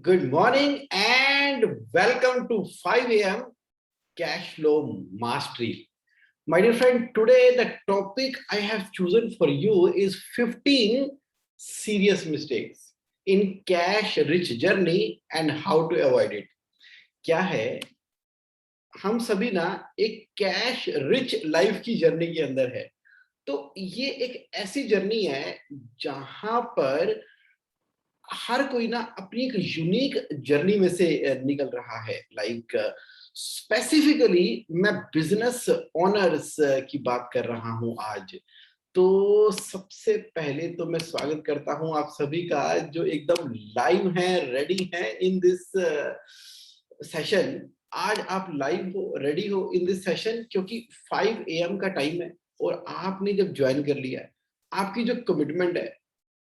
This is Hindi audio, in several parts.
Good morning and welcome to 5 a.m. Cash Flow Mastery. My dear friend, today the topic I have chosen for you is 15 serious mistakes in cash rich journey and how to avoid it. क्या है, हम सभी ना एक कैश रिच लाइफ की जर्नी के अंदर है। तो ये एक ऐसी जर्नी है जहां पर हर कोई ना अपनी एक यूनिक जर्नी में से निकल रहा है। लाइक स्पेसिफिकली मैं बिजनेस ओनर्स की बात कर रहा हूं आज। तो सबसे पहले तो मैं स्वागत करता हूं आप सभी का जो एकदम लाइव हैं, रेडी हैं इन दिस सेशन। आज आप लाइव हो, रेडी हो इन दिस सेशन, क्योंकि 5 AM का टाइम है और आपने जब ज्वाइन कर लिया है, आपकी जो कमिटमेंट है,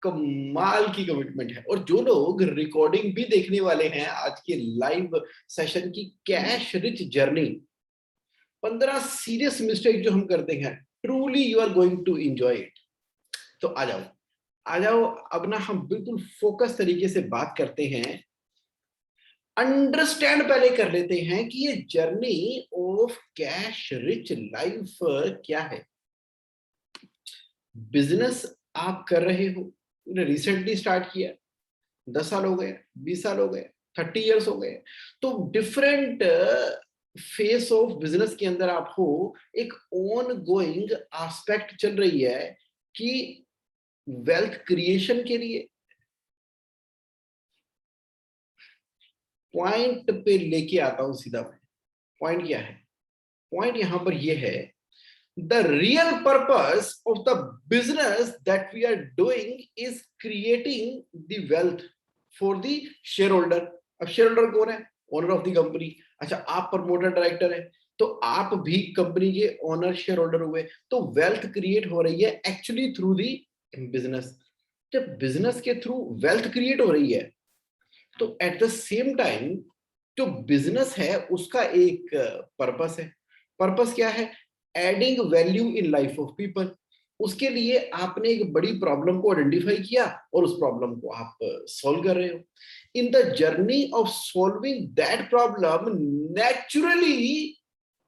कमाल की कमिटमेंट है। और जो लोग रिकॉर्डिंग भी देखने वाले हैं आज के लाइव सेशन की cash rich journey, 15 serious mistake जो हम करते हैं, truly you are going to enjoy it. तो आ जाओ, आ जाओ। अब ना हम बिल्कुल फोकस तरीके से बात करते हैं। अंडरस्टैंड पहले कर लेते हैं कि ये journey of cash rich life क्या है। बिजनेस आप कर रहे हो, रिसेंटली स्टार्ट किया, 10 साल हो गए, 20 साल हो गए, 30 इयर्स हो गए, तो डिफरेंट फेस ऑफ बिजनेस के अंदर आप हो, एक ऑन गोइंग एस्पेक्ट चल रही है कि वेल्थ क्रिएशन के लिए पॉइंट पे लेके आता हूं सीधा मैं। पॉइंट क्या है? पॉइंट यहां पर ये है, the real purpose of the business that we are doing is creating the wealth for the shareholder. अब shareholder कौन है? Owner of the company. अच्छा, आप प्रमोटर डायरेक्टर है तो आप भी कंपनी के ओनर शेयर होल्डर हुए, तो वेल्थ क्रिएट हो रही है एक्चुअली थ्रू दी बिजनेस। जब बिजनेस के थ्रू वेल्थ क्रिएट हो रही है तो एट द सेम टाइम जो बिजनेस है उसका एक पर्पस है। पर्पस क्या है? Adding value in life of people. उसके लिए आपने एक बड़ी प्रॉब्लम को आइडेंटिफाई किया और उस प्रॉब्लम को आप सॉल्व कर रहे हो। In the journey of solving that problem, naturally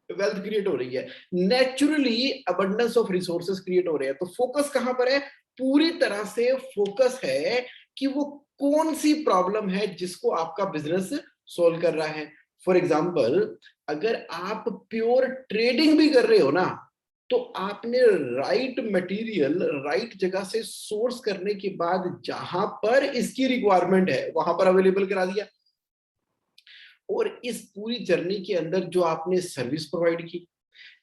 wealth create हो रही है, naturally abundance of resources create हो रहे हैं। तो फोकस कहां पर है? पूरी तरह से फोकस है कि वो कौन सी प्रॉब्लम है जिसको आपका बिजनेस सॉल्व कर रहा है। फॉर एग्जाम्पल, अगर आप प्योर ट्रेडिंग भी कर रहे हो ना, तो आपने राइट मटेरियल राइट जगह से सोर्स करने के बाद जहां पर इसकी रिक्वायरमेंट है वहां पर अवेलेबल करा दिया। और इस पूरी जर्नी के अंदर जो आपने सर्विस प्रोवाइड की,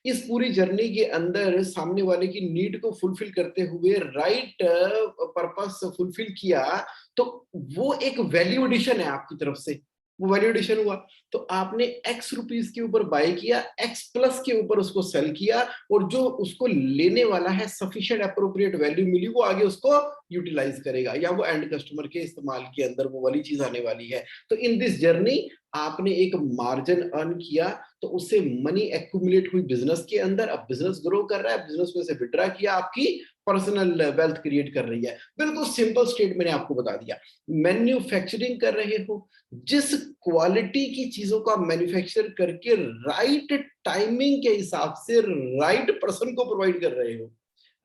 इस पूरी जर्नी के अंदर सामने वाले की नीड को फुलफिल करते हुए राइट पर्पस फुलफिल किया, तो वो एक वैल्यू एडिशन है आपकी तरफ से। वो वैल्यू एडिशन हुआ तो आपने एक्स रुपीस के ऊपर बाय किया, एक्स प्लस के ऊपर उसको सेल किया, और जो उसको लेने वाला है सफिशिएंट अप्रोप्रिएट वैल्यू मिली, वो आगे उसको यूटिलाइज करेगा या वो एंड कस्टमर के इस्तेमाल के अंदर वो वाली चीज आने वाली है। तो इन दिस जर्नी आपने एक मार्जिन अर्न किया, तो उससे मनी एक्यूमुलेट हुई बिजनेस के अंदर। अब बिजनेस ग्रो कर रहा है, बिजनेस में से विड्रा किया, आपकी पर्सनल वेल्थ क्रिएट कर रही है। बिल्कुल सिंपल स्टेट मैंने आपको बता दिया। मैन्युफैक्चरिंग कर रहे हो, जिस क्वालिटी की चीजों का मैन्युफैक्चर करके राइट टाइमिंग के हिसाब से राइट पर्सन को प्रोवाइड कर रहे हो,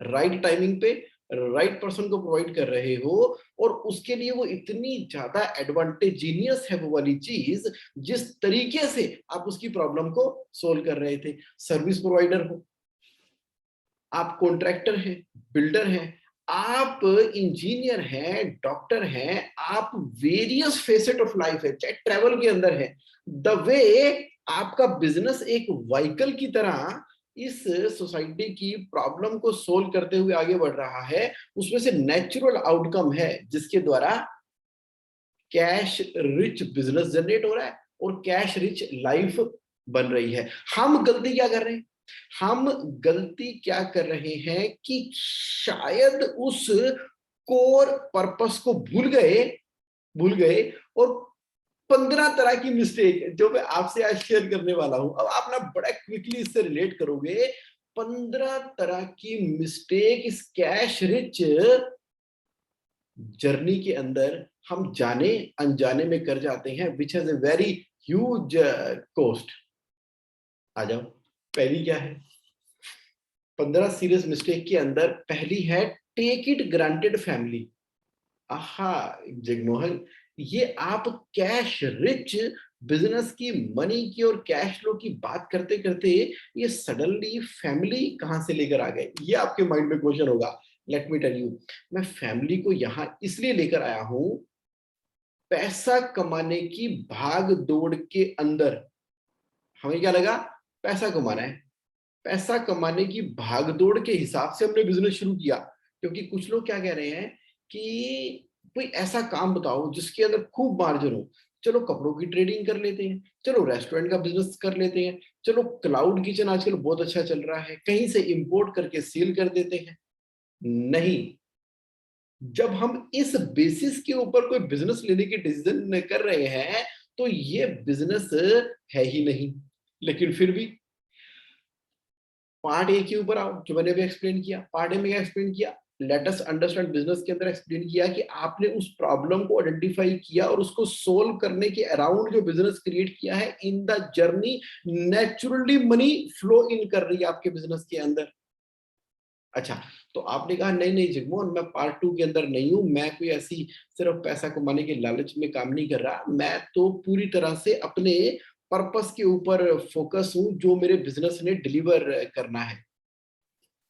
राइट टाइमिंग पे राइट पर्सन को प्रोवाइड कर रहे हो, और उसके लिए वो इतनी ज्यादा एडवांटेजिनियस है वो वाली चीज जिस तरीके से आप उसकी प्रॉब्लम को सोल्व कर रहे थे। सर्विस प्रोवाइडर हो, आप कॉन्ट्रैक्टर हैं, बिल्डर हैं, आप इंजीनियर हैं, डॉक्टर हैं, आप वेरियस फेसेट ऑफ लाइफ है, चाहे ट्रेवल के अंदर है, द वे आपका बिजनेस एक व्हीकल की तरह इस सोसाइटी की प्रॉब्लम को सोल्व करते हुए आगे बढ़ रहा है, उसमें से नेचुरल आउटकम है जिसके द्वारा कैश रिच बिजनेस जनरेट हो रहा है और कैश रिच लाइफ बन रही है। हम गलती क्या कर रहे हैं? हम गलती क्या कर रहे हैं कि शायद उस कोर पर्पस को भूल गए, और 15 तरह की मिस्टेक जो मैं आपसे आज शेयर करने वाला हूं। अब आप ना बड़ा क्विकली इससे रिलेट करोगे। 15 तरह की मिस्टेक इस कैश रिच जर्नी के अंदर हम जाने अनजाने में कर जाते हैं, which has a very huge cost. आ जाओ, पहली क्या है? 15 सीरियस मिस्टेक के अंदर पहली है टेक इट ग्रांटेड फैमिली। आहा जगमोहन, ये आप कैश रिच बिजनेस की, मनी की और कैश फ्लो की बात करते करते ये सडनली फैमिली कहां से लेकर आ गए? ये आपके माइंड में क्वेश्चन होगा। लेट मी टेल यू, मैं फैमिली को यहां इसलिए लेकर आया हूं, पैसा कमाने की भाग दौड़ के अंदर हमें क्या लगा? पैसा कमाना है। पैसा कमाने की भागदौड़ के हिसाब से हमने बिजनेस शुरू किया, क्योंकि कुछ लोग क्या कह रहे हैं कि कोई ऐसा काम बताओ जिसके अंदर खूब मार्जिन हो। चलो कपड़ों की ट्रेडिंग कर लेते हैं, चलो रेस्टोरेंट का बिजनेस कर लेते हैं, चलो क्लाउड किचन आजकल बहुत अच्छा चल रहा है, कहीं से इंपोर्ट करके सेल कर देते हैं। नहीं, जब हम इस बेसिस के ऊपर कोई बिजनेस लेने की डिसीजन कर रहे हैं तो ये बिजनेस है ही नहीं। लेकिन फिर भी पार्ट ए के ऊपर आओ, जो मैंने अभी एक्सप्लेन किया। पार्ट ए में क्या एक्सप्लेन किया? लेट अस अंडरस्टैंड बिजनेस के अंदर एक्सप्लेन किया कि आपने उस प्रॉब्लम को आइडेंटिफाई किया और उसको सोल्व करने के अराउंड जो बिजनेस क्रिएट किया है। In the journey naturally money flow in कर रही है आपके बिजनेस के अंदर। अच्छा, तो आपने कहा नहीं नहीं जगमोहन, मैं पार्ट टू के अंदर नहीं हूं, मैं कोई ऐसी सिर्फ पैसा कमाने के लालच में काम नहीं कर रहा, मैं तो पूरी तरह से अपने पर्पस के ऊपर फोकस हूं, जो मेरे बिजनेस ने डिलीवर करना है।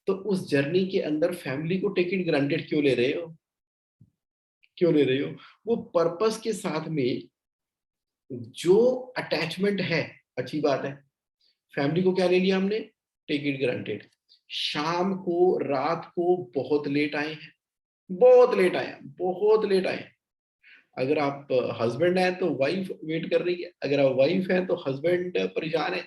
तो उस जर्नी के अंदर फैमिली को टेक इट ग्रांटेड क्यों ले रहे हो? क्यों ले रहे हो? वो पर्पस के साथ में जो अटैचमेंट है, अच्छी बात है। फैमिली को क्या ले लिया हमने? Take it granted. शाम को, रात को बहुत लेट आए हैं, बहुत लेट आए हैं, बहुत लेट आए हैं। अगर आप हस्बैंड हैं तो वाइफ वेट कर रही है, अगर आप वाइफ हैं तो हस्बैंड परेशान है।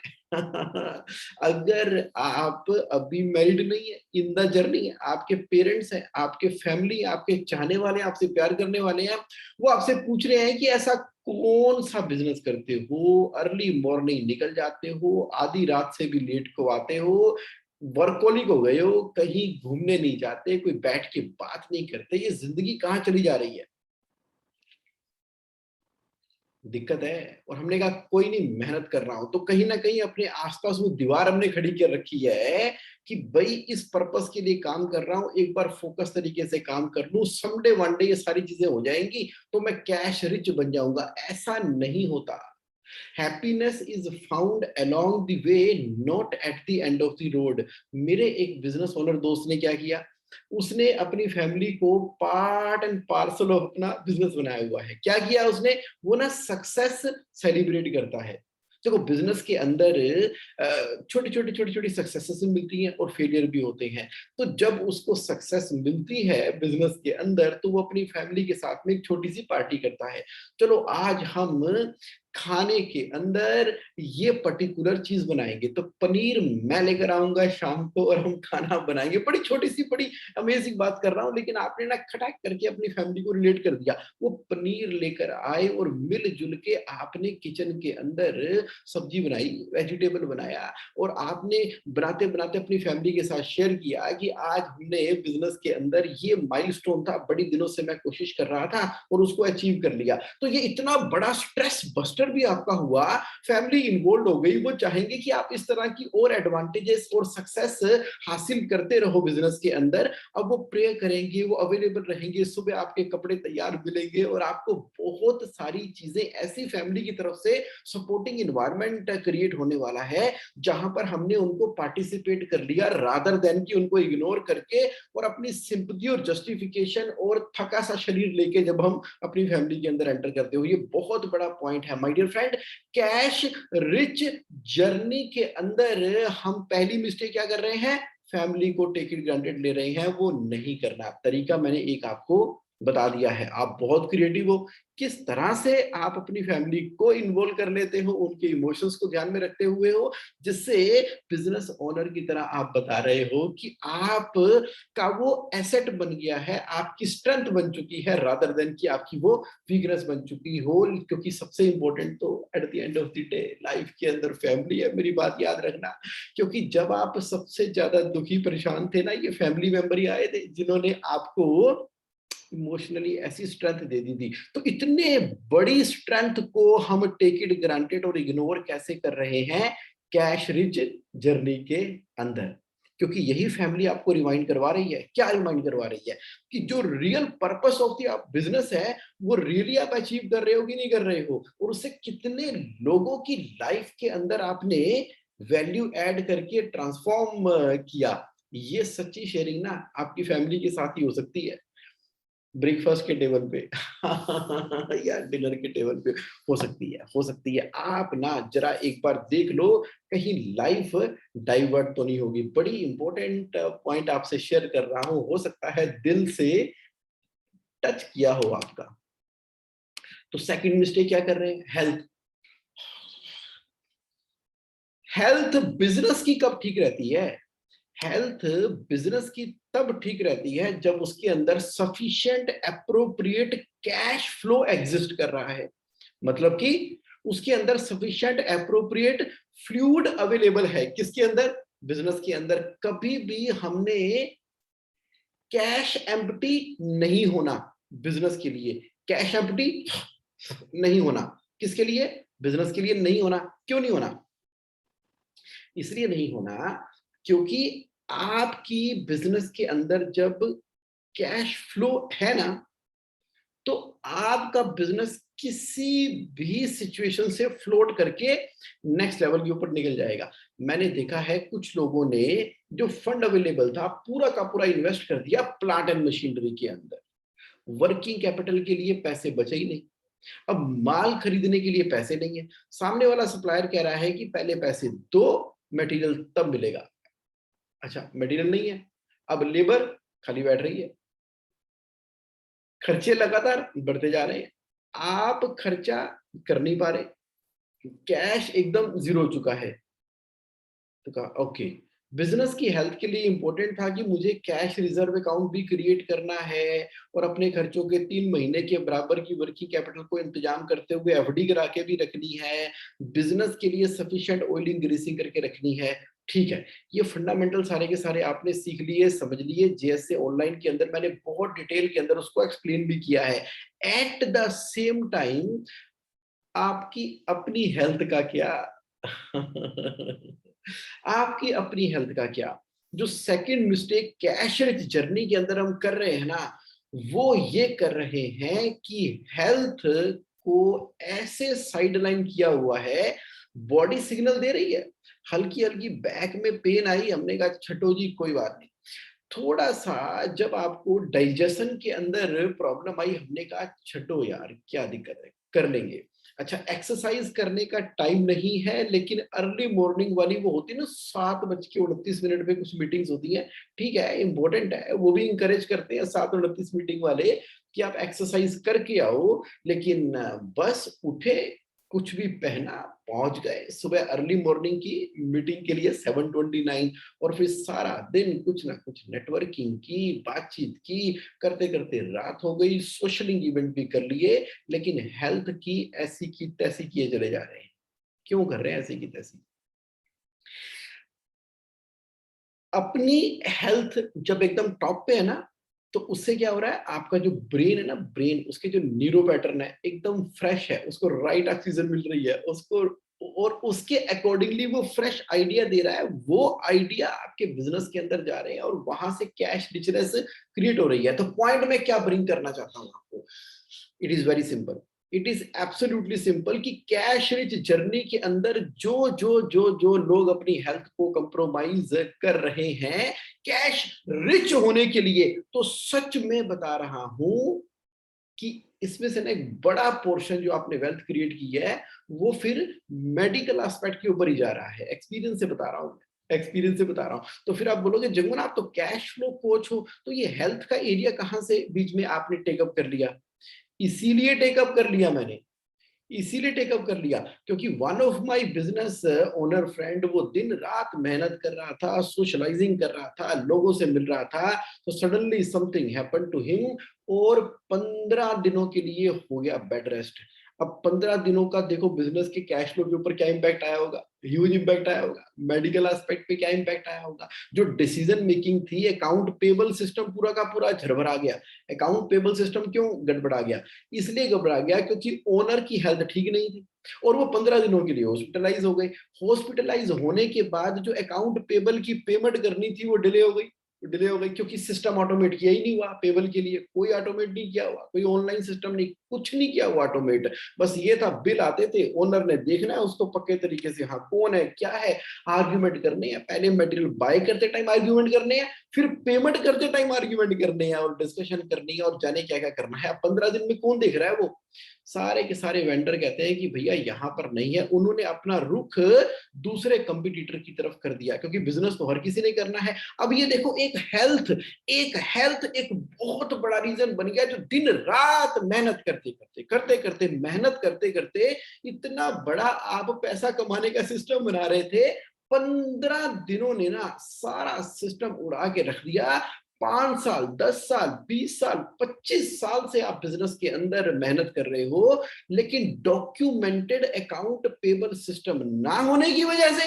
अगर आप अभी मैरिड नहीं है, इन द जर्नी है, आपके पेरेंट्स हैं, आपके फैमिली, आपके चाहने वाले, आपसे प्यार करने वाले हैं, वो आपसे पूछ रहे हैं कि ऐसा कौन सा बिजनेस करते हो, अर्ली मॉर्निंग निकल जाते हो, आधी रात से भी लेट को आते हो, वर्कोलिक हो गए हो, कहीं घूमने नहीं जाते, कोई बैठ के बात नहीं करते, ये जिंदगी कहाँ चली जा रही है? दिक्कत है। और हमने कहा कोई नहीं, मेहनत कर रहा हूं, तो कहीं ना कहीं अपने आसपास वो दीवार हमने खड़ी कर रखी है कि भाई इस पर्पस के लिए काम कर रहा हूं, एक बार फोकस तरीके से काम कर लूं, समडे वन डे ये सारी चीजें हो जाएंगी तो मैं कैश रिच बन जाऊंगा। ऐसा नहीं होता। Happiness is found along the way, not at the end of the road. मेरे एक बिजनेस ओनर दोस्त ने क्या किया, उसने अपनी फैमिली को पार्ट एंड पार्सल ऑफ अपना बिजनेस बनाया हुआ है। क्या किया उसने? वो ना सक्सेस सेलिब्रेट करता है। देखो बिजनेस के अंदर छोटी छोटी छोटी छोटी सक्सेसेस मिलती हैं और फेलियर भी होते हैं। तो जब उसको सक्सेस मिलती है बिजनेस के अंदर तो वो अपनी फैमिली के साथ में एक छोटी सी पार्टी करता है। चलो आज हम खाने के अंदर ये पर्टिकुलर चीज बनाएंगे, तो पनीर मैं लेकर आऊंगा शाम को और हम खाना बनाएंगे। बड़ी छोटी सी, बड़ी अमेजिंग बात कर रहा हूं, लेकिन आपने ना खटाक करके अपनी फैमिली को रिलेट कर दिया। वो पनीर लेकर आए और मिलजुल के आपने किचन के अंदर सब्जी बनाई, वेजिटेबल बनाया, और आपने बनाते बनाते अपनी फैमिली के साथ शेयर किया कि आज हमने बिजनेस के अंदर ये माइलस्टोन था, बड़ी दिनों से मैं कोशिश कर रहा था और उसको अचीव कर लिया। तो ये इतना बड़ा स्ट्रेस बस्टर भी आपका हुआ, फैमिली इन्वॉल्व हो गई, वो चाहेंगे कि आप इस तरह की और एडवांटेजेस और सक्सेस हासिल करते रहो बिजनेस के अंदर। अब वो प्रे करेंगे, वो अवेलेबल रहेंगे, सुबह आपके कपड़े तैयार मिलेंगे और आपको बहुत सारी चीजें ऐसी फैमिली की तरफ से सपोर्टिंग इन्वायरमेंट क्रिएट होने वाला है, जहां पर हमने उनको पार्टिसिपेट कर लिया रादर देन कि उनको इग्नोर करके और अपनी सिंपथी और जस्टिफिकेशन और थका सा शरीर लेके जब हम अपनी फैमिली के अंदर एंटर करते हो। ये बहुत बड़ा पॉइंट है my dear friend. Cash rich journey के अंदर हम पहली मिस्टेक क्या कर रहे हैं? फैमिली को टेक इट ग्रांटेड ले रहे हैं। वो नहीं करना। तरीका मैंने एक आपको बता दिया है, आप बहुत क्रिएटिव हो। किस तरह से आप अपनी फैमिली को इन्वॉल्व कर लेते हो, उनके इमोशंस को ध्यान में रखते हुए हो, जिससे बिजनेस ओनर की तरह आप बता रहे हो कि आप का वो एसेट बन गया है, आपकी स्ट्रेंथ बन चुकी है, रादर देन कि आपकी वो वीकनेस बन चुकी हो। क्योंकि सबसे इंपॉर्टेंट तो eight the end of the day life के अंदर फैमिली है, मेरी बात याद रखना। क्योंकि जब आप सबसे ज्यादा दुखी परेशान थे ना, ये फैमिली मेंबर ही आए थे जिन्होंने आपको इमोशनली ऐसी स्ट्रेंथ दे दी थी। तो इतने बड़ी स्ट्रेंथ को हम टेक इट ग्रांटेड और इग्नोर कैसे कर रहे हैं कैश रिच जर्नी के अंदर? क्योंकि यही फैमिली आपको रिमाइंड करवा रही है। क्या रिमाइंड करवा रही है? कि जो रियल पर्पस ऑफ द आप बिजनेस है, वो रियली आप अचीव कर रहे हो कि नहीं कर रहे हो, और उससे कितने लोगों की लाइफ के अंदर आपने वैल्यू ऐड करके ट्रांसफॉर्म किया। ये सच्ची शेयरिंग ना आपकी फैमिली के साथ ही हो सकती है, ब्रेकफास्ट के टेबल पे या डिनर के टेबल पे हो सकती है, हो सकती है। आप ना जरा एक बार देख लो, कहीं लाइफ डाइवर्ट तो नहीं होगी। बड़ी इंपॉर्टेंट पॉइंट आपसे शेयर कर रहा हूं, हो सकता है दिल से टच किया हो आपका। तो सेकंड मिस्टेक क्या कर रहे हैं? हेल्थ। हेल्थ बिजनेस की कब ठीक रहती है? हेल्थ बिजनेस की तब ठीक रहती है जब उसके अंदर sufficient appropriate cash flow exist कर रहा है। मतलब कि उसके अंदर सफिशिएंट एप्रोप्रिएट फ्लूइड अवेलेबल है। किसके अंदर? बिजनेस के अंदर। कभी भी हमने कैश एम्प्टी नहीं होना बिजनेस के लिए। कैश एम्प्टी नहीं होना किसके लिए? बिजनेस के लिए नहीं होना। क्यों नहीं होना? इसलिए नहीं होना क्योंकि आपकी बिजनेस के अंदर जब कैश फ्लो है ना, तो आपका बिजनेस किसी भी सिचुएशन से फ्लोट करके नेक्स्ट लेवल के ऊपर निकल जाएगा। मैंने देखा है कुछ लोगों ने जो फंड अवेलेबल था पूरा का पूरा इन्वेस्ट कर दिया प्लांट एंड मशीनरी के अंदर। वर्किंग कैपिटल के लिए पैसे बचे ही नहीं। अब माल खरीदने के लिए पैसे नहीं है। सामने वाला सप्लायर कह रहा है कि पहले पैसे दो, मटेरियल तब मिलेगा। अच्छा, मटेरियल नहीं है, अब लेबर खाली बैठ रही है। खर्चे लगातार बढ़ते जा रहे हैं, आप खर्चा कर नहीं पा रहे, कैश एकदम जीरो हो चुका है। तो कहा ओके, बिजनेस की हेल्थ के लिए इंपॉर्टेंट था कि मुझे कैश रिजर्व अकाउंट भी क्रिएट करना है और अपने खर्चों के 3 महीने के बराबर की वर्किंग कैपिटल को इंतजाम करते हुए एफडी करा के भी रखनी है, बिजनेस के लिए सफिशिएंट ऑयलिंग ग्रीसिंग करके रखनी है। ठीक है, ये फंडामेंटल सारे के सारे आपने सीख लिए, समझ लिए। जेएसए ऑनलाइन के अंदर मैंने बहुत डिटेल के अंदर उसको एक्सप्लेन भी किया है। एट द सेम टाइम आपकी अपनी हेल्थ का क्या? आपकी अपनी हेल्थ का क्या? जो second mistake cash rich journey के अंदर हम कर रहे हैं ना, वो ये कर रहे हैं कि हेल्थ को ऐसे साइडलाइन किया हुआ है। बॉडी सिग्नल दे रही है, हल्की हल्की बैक में पेन आई, हमने कहा छठो जी कोई बात नहीं। थोड़ा सा जब आपको डाइजेशन के अंदर प्रॉब्लम आई, हमने कहा छठो यार क्या दिक्कत है, कर लेंगे। अच्छा, एक्सरसाइज करने का टाइम नहीं है, लेकिन अर्ली मॉर्निंग वाली वो होती है ना 7:29 पे कुछ मीटिंग्स होती हैं। ठीक है, इंपॉर्टेंट है, वो भी इंकरेज करते हैं 7:29 मीटिंग वाले कि आप एक्सरसाइज करके आओ। लेकिन बस उठे, कुछ भी पहना, पहुंच गए सुबह अर्ली मॉर्निंग की मीटिंग के लिए 7:29, और फिर सारा दिन कुछ ना कुछ नेटवर्किंग की, बातचीत की, करते करते रात हो गई। सोशलिंग इवेंट भी कर लिए, लेकिन हेल्थ की ऐसी की तैसी किए चले जा रहे हैं। क्यों कर रहे हैं ऐसी की तैसी? अपनी हेल्थ जब एकदम टॉप पे है ना, तो उससे क्या हो रहा है, आपका जो ब्रेन है ना, ब्रेन उसके जो न्यूरो पैटर्न है एकदम फ्रेश है, उसको राइट ऑक्सीजन मिल रही है उसको, और उसके अकॉर्डिंगली वो फ्रेश आइडिया दे रहा है। वो आइडिया आपके बिजनेस के अंदर जा रहे हैं और वहां से कैश रिचनेस क्रिएट हो रही है। तो पॉइंट में क्या ब्रिंग करना चाहता हूं आपको, it is very simple. It is absolutely simple कि कैश रिच जर्नी के अंदर जो लोग अपनी हेल्थ को कंप्रोमाइज कर रहे हैं कैश रिच होने के लिए, तो सच में बता रहा हूं कि इसमें से ना एक बड़ा पोर्शन जो आपने वेल्थ क्रिएट की है, वो फिर मेडिकल एस्पेक्ट के ऊपर ही जा रहा है। एक्सपीरियंस से बता रहा हूं, एक्सपीरियंस से बता रहा हूं। तो फिर आप बोलोगे जंगन आप तो कैश फ्लो कोच हो, तो ये हेल्थ का एरिया कहां से बीच में आपने टेकअप कर लिया? इसीलिए टेकअप कर लिया मैंने, इसीलिए टेकअप कर लिया क्योंकि one of my business owner friend वो दिन रात मेहनत कर रहा था, सोशलाइजिंग कर रहा था, लोगों से मिल रहा था, तो suddenly something happened to him और 15 दिनों के लिए हो गया बेड रेस्ट। अब 15 दिनों का देखो बिजनेस के कैश फ्लो के ऊपर क्या इंपैक्ट आया होगा, ह्यूज इंपैक्ट आया होगा। मेडिकल एस्पेक्ट पे क्या इंपैक्ट आया होगा, जो डिसीजन मेकिंग थी, अकाउंट पेबल सिस्टम पूरा का पूरा झरभरा गया। अकाउंट पेबल सिस्टम क्यों गड़बड़ा गया, इसलिए गड़बड़ा गया क्योंकि ओनर की हेल्थ ठीक नहीं थी और वो 15 दिनों के लिए हॉस्पिटलाइज हो गए। हॉस्पिटलाइज होने के बाद जो अकाउंट पेबल की पेमेंट करनी थी वो डिले हो गई क्योंकि सिस्टम ऑटोमेट किया ही नहीं हुआ। पेबल के लिए कोई ऑटोमेट नहीं किया हुआ, कोई ऑनलाइन सिस्टम नहीं, कुछ नहीं किया हुआ ऑटोमेट। बस ये था, बिल आते थे, ओनर ने देखना है उसको पक्के तरीके से, हाँ कौन है क्या है, आर्ग्यूमेंट करने हैं। पहले मटेरियल बाय करते टाइम आर्ग्यूमेंट करने हैं, फिर पेमेंट करते टाइम आर्ग्यूमेंट करने हैं और डिस्कशन करनी है और जाने क्या क्या करना है। अब 15 दिन में कौन देख रहा है, वो सारे के सारे वेंडर कहते हैं कि भैया यहाँ पर नहीं है। उन्होंने अपना रुख दूसरे कंपटीटर की तरफ कर दिया क्योंकि बिजनेस तो हर किसी ने करना है। अब ये देखो, एक बहुत बड़ा रीजन बन गया, जो दिन रात मेहनत करते करते मेहनत करते करते इतना बड़ा आप पैसा कमाने का सिस्टम बना रहे थे, 15 दिनों ने ना सारा सिस्टम उड़ा के रख दिया। 5 साल, 10 साल, 20 साल, 25 साल से आप बिजनेस के अंदर मेहनत कर रहे हो, लेकिन डॉक्यूमेंटेड अकाउंट पेबल सिस्टम ना होने की वजह से,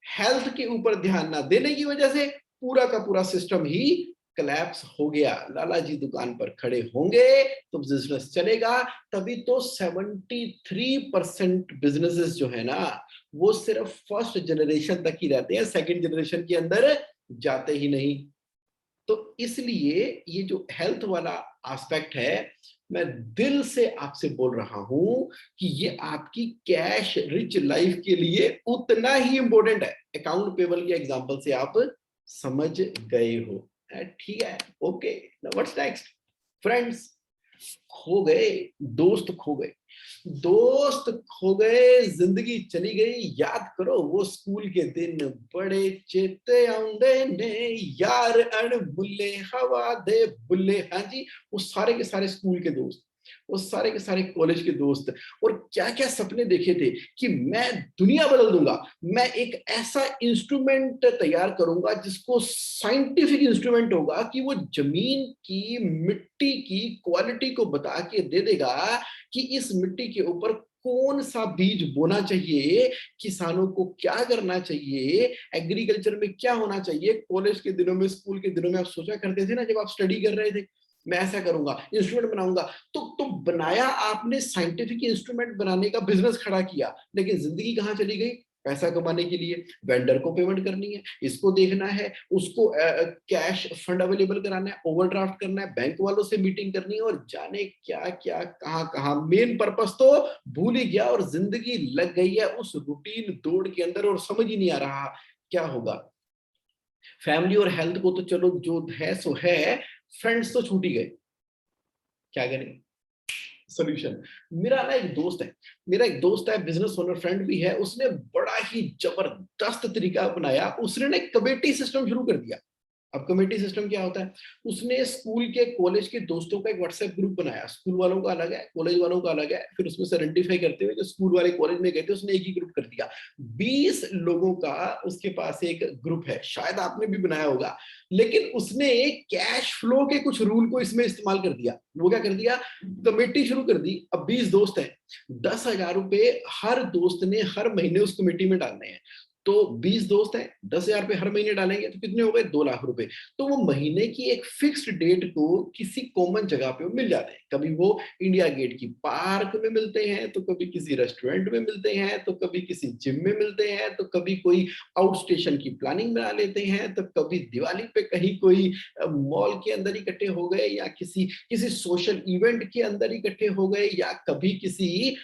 हेल्थ के ऊपर ध्यान ना देने की वजह से पूरा का पूरा सिस्टम ही कलैप्स हो गया। लाला जी दुकान पर खड़े होंगे तो बिजनेस चलेगा। तभी तो 73% बिजनेसेस जो है ना, वो सिर्फ फर्स्ट जनरेशन तक ही रहते हैं, सेकंड जनरेशन के अंदर जाते ही नहीं। तो इसलिए ये जो हेल्थ वाला एस्पेक्ट है, मैं दिल से आपसे बोल रहा हूं कि ये आपकी कैश रिच लाइफ के लिए उतना ही इंपॉर्टेंट है। अकाउंट पेबल के एग्जांपल से आप समझ गए हो, ठीक है? Okay, now what's next friends? खो गए, दोस्त खो गए, दोस्त खो गए, जिंदगी चली गई। याद करो वो स्कूल के दिन, बड़े चेते आंदे ने, यार अणमुल्ले हवा दे बुल्ले। हाँ जी, वो सारे के सारे स्कूल के दोस्त, वो सारे के सारे कॉलेज के दोस्त, और क्या क्या सपने देखे थे कि मैं दुनिया बदल दूंगा, मैं एक ऐसा इंस्ट्रूमेंट तैयार करूंगा जिसको साइंटिफिक इंस्ट्रूमेंट होगा कि वो जमीन की मिट्टी की क्वालिटी को बता के दे देगा कि इस मिट्टी के ऊपर कौन सा बीज बोना चाहिए, किसानों को क्या करना चाहिए, एग्रीकल्चर में क्या होना चाहिए। कॉलेज के दिनों में, स्कूल के दिनों में आप सोचा करते थे ना, जब आप स्टडी कर रहे थे, मैं ऐसा करूंगा, इंस्ट्रूमेंट बनाऊंगा। तो बनाया आपने, साइंटिफिक इंस्ट्रूमेंट बनाने का बिजनेस खड़ा किया, लेकिन जिंदगी कहां चली गई? पैसा कमाने के लिए वेंडर को पेमेंट करनी है, इसको देखना है, उसको कैश फंड अवेलेबल कराना है, ओवरड्राफ्ट करना है, बैंक वालों से मीटिंग करनी है, और जाने क्या क्या कहां कहां। मेन पर्पस तो भूल ही गया और जिंदगी लग गई है उस रूटीन दौड़ के अंदर, और समझ ही नहीं आ रहा क्या होगा। फैमिली और हेल्थ को तो चलो जो है सो है, फ्रेंड्स तो छूट ही गए, क्या करें? सोल्यूशन, मेरा ना एक दोस्त है, मेरा एक दोस्त है, बिजनेस ओनर फ्रेंड भी है, उसने बड़ा ही जबरदस्त तरीका अपनाया। उसने ना एक कमेटी सिस्टम शुरू कर दिया। अब कमेटी सिस्टम क्या होता है? उसने स्कूल के, कॉलेज के दोस्तों का एक व्हाट्सएप ग्रुप बनाया। स्कूल वालों का अलग है, कॉलेज वालों का अलग है। फिर उसमें से आइडेंटिफाई करते हुए जो स्कूल वाले कॉलेज में गए थे, उसने एक ही ग्रुप कर दिया। 20 लोगों का उसके पास एक ग्रुप है, शायद आपने भी बनाया होगा। लेकिन उसने कैश फ्लो के कुछ रूल को इसमें इस्तेमाल कर दिया। वो क्या कर दिया? कमेटी शुरू कर दी। अब 20 दोस्त हैं, 10,000 रुपए हर दोस्त ने हर महीने उस कमेटी में डालने हैं। तो 20 दोस्त हैं, 10,000 रुपए हर महीने डालेंगे तो कितने हो गए? 2 लाख रुपए। तो वो महीने की एक फिक्स्ड डेट को किसी कॉमन जगह पे मिल जाते हैं। कभी वो इंडिया गेट की पार्क में मिलते हैं, तो कभी किसी रेस्टोरेंट में मिलते हैं, तो कभी किसी जिम में मिलते हैं, तो कभी कोई आउट स्टेशन की प्लानिंग बना लेते हैं, तो कभी दिवाली पे कहीं कोई मॉल के अंदर इकट्ठे हो गए, या किसी किसी सोशल इवेंट के अंदर इकट्ठे हो गए, या कभी किसी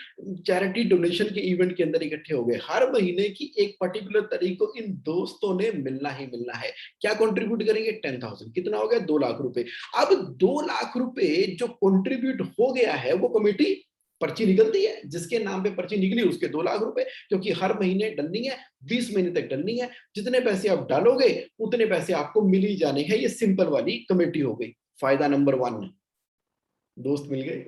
चैरिटी डोनेशन के इवेंट के अंदर इकट्ठे हो गए। हर महीने की एक पर्टिकुलर तारीख को इन दोस्तों ने मिलना ही मिलना है। क्या कंट्रीब्यूट करेंगे? 10,000। कितना हो गया? 2 लाख रुपए। अब 2 लाख रुपए जो कंट्रीब्यूट हो गया है, वो कमेटी पर्ची निकलती है, जिसके नाम पे पर्ची निकली उसके 2 लाख रुपए, क्योंकि हर महीने डलनी है, 20 महीने तक डलनी है। जितने पैसे आप डालोगे उतने पैसे आपको मिल ही जाने हैं। ये सिंपल वाली कमेटी हो गई। फायदा नंबर 1, दोस्त मिल गए,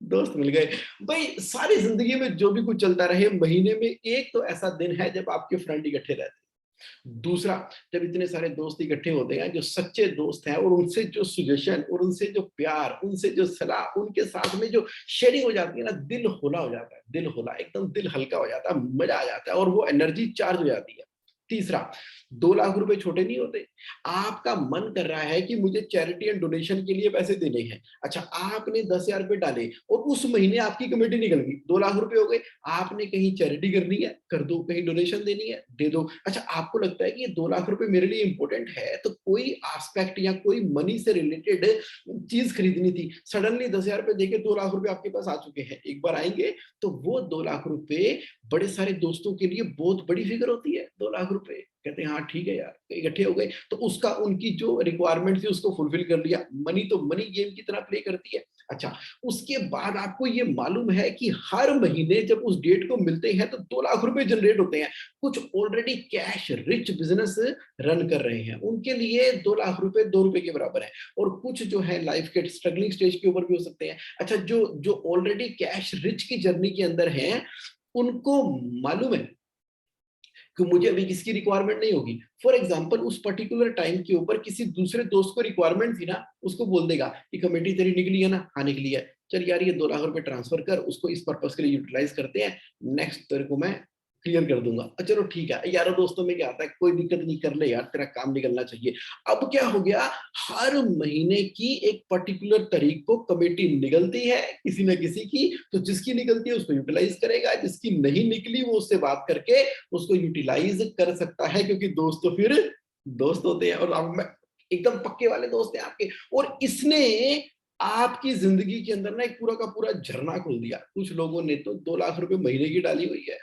दोस्त मिल गए। भाई सारी जिंदगी में जो भी कुछ चलता रहे, महीने में एक तो ऐसा दिन है जब आपके फ्रेंड इकट्ठे रहते हैं। दूसरा, जब इतने सारे दोस्त इकट्ठे होते हैं, जो सच्चे दोस्त हैं और उनसे जो सजेशन और उनसे जो प्यार, उनसे जो सलाह, उनके साथ में जो शेयरिंग हो जाती है ना, दिल होला हो जाता है, दिल होला, एकदम दिल हल्का हो जाता है, मजा आ जाता है और वो एनर्जी चार्ज हो जाती है। तीसरा, 2 लाख रुपए छोटे नहीं होते। आपका मन कर रहा है कि मुझे चैरिटी एंड डोनेशन के लिए पैसे देने हैं। अच्छा, आपने 10,000 रुपए डाले और उस महीने आपकी कमेटी निकल गई, 2 लाख रुपए हो गए। आपने कहीं चैरिटी करनी है, कर दो, कहीं डोनेशन देनी है, दे दो। अच्छा, आपको लगता है कि ये 2 लाख रुपए मेरे लिए इंपॉर्टेंट है, तो कोई एस्पेक्ट या कोई मनी से रिलेटेड चीज खरीदनी थी, सडनली 10,000 रुपए देके 2 लाख रुपए आपके पास आ चुके हैं, एक बार आएंगे तो वो 2 लाख रुपए बड़े सारे दोस्तों के लिए बहुत बड़ी फिगर होती है। 2 लाख रुपए कहते हैं हाँ ठीक है यार, इकट्ठे हो गए तो उसका, उनकी जो रिक्वायरमेंट थी उसको फुलफिल कर लिया। मनी तो मनी गेम की तरह प्ले करती है। अच्छा, उसके बाद आपको ये मालूम है कि हर महीने जब उस डेट को मिलते हैं तो 2 लाख रुपए जनरेट होते हैं। कुछ already cash rich business run कर रहे हैं, उनके लिए 2 लाख रुपए 2 रुपए के बराबर है। और कुछ जो है लाइफ के स्ट्रगलिंग स्टेज के ऊपर भी हो सकते हैं। अच्छा, जो जो ऑलरेडी कैश रिच की जर्नी के अंदर हैं, उनको मालूम है कि मुझे अभी किसकी रिक्वायरमेंट नहीं होगी। फॉर एग्जाम्पल, उस पर्टिकुलर टाइम के ऊपर किसी दूसरे दोस्त को रिक्वायरमेंट थी ना, उसको बोल देगा कि कमेटी तेरी निकली है ना, हाँ निकली है, चल यार ये 2 लाख रुपए ट्रांसफर कर, उसको इस पर्पस के लिए यूटिलाइज करते हैं, नेक्स्ट तेरे को मैं क्लियर कर दूंगा। चलो ठीक है, यारों दोस्तों में क्या आता है, कोई दिक्कत नहीं, कर ले यार, तेरा काम निकलना चाहिए। अब क्या हो गया, हर महीने की एक पर्टिकुलर तारीख को कमेटी निकलती है किसी न किसी की, तो जिसकी निकलती है उसको यूटिलाइज करेगा, जिसकी नहीं निकली वो उससे बात करके उसको यूटिलाइज कर सकता है, क्योंकि दोस्त तो फिर दोस्त होते हैं। और अब मैं एकदम पक्के वाले दोस्त हैं आपके, और इसने आपकी जिंदगी के अंदर ना एक पूरा का पूरा झरना खोल दिया। कुछ लोगों ने तो 2 लाख रुपए महीने की डाली हुई है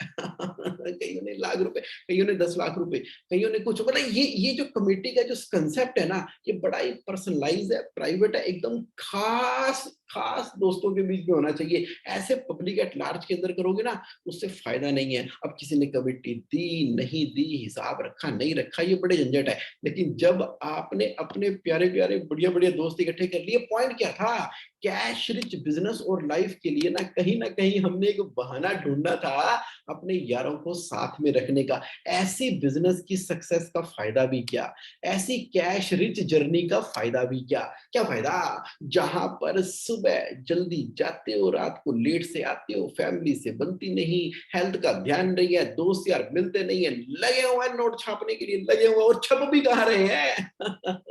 कईयों ने लाख रुपए, कईयों ने 10 लाख रुपए, कईयों ने कुछ, मतलब ये जो कमेटी का जो कंसेप्ट है ना, ये बड़ा ही पर्सनलाइज है, प्राइवेट है, एकदम खास खास दोस्तों के बीच में होना चाहिए। ऐसे पब्लिक एट लार्ज के अंदर करोगे ना, उससे फायदा नहीं है। अब किसी ने कमेटी दी नहीं दी, हिसाब रखा नहीं रखा, ये बड़े झंझट है। लेकिन जब आपने अपने प्यारे प्यारे बढ़िया बढ़िया दोस्त इकट्ठे कर लिए, पॉइंट क्या था, कैश रिच बिजनेस और लाइफ के लिए ना कहीं हमने एक बहाना ढूंढना था अपने यारों को साथ में रखने का। ऐसी बिजनेस की सक्सेस का फायदा भी क्या, ऐसी कैश रिच जर्नी का फायदा भी क्या, क्या फायदा, जहां पर सुबह जल्दी जाते हो, रात को लेट से आते हो, फैमिली से बनती नहीं, हेल्थ का ध्यान नहीं है, दोस्त यार मिलते नहीं है, लगे हुए हैं नोट छापने के लिए, लगे हुए, और छप भी कहा रहे हैं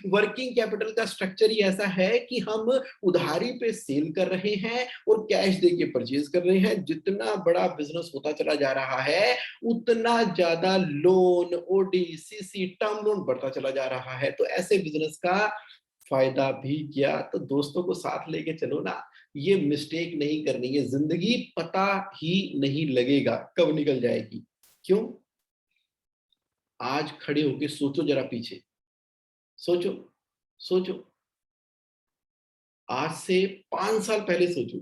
वर्किंग कैपिटल का स्ट्रक्चर ही ऐसा है कि हम उधारी पे सेल कर रहे हैं और कैश देके परचेज कर रहे हैं। जितना बड़ा बिजनेस होता चला जा रहा है, उतना ज्यादा loan, OD, CC, term loan बढ़ता चला जा रहा है। तो ऐसे बिजनेस का फायदा भी क्या, तो दोस्तों को साथ लेके चलो ना, ये मिस्टेक नहीं करनी है। जिंदगी पता ही नहीं लगेगा कब निकल जाएगी। क्यों? आज खड़े होके सोचो जरा पीछे, सोचो, सोचो, आज से 5 साल पहले सोचो,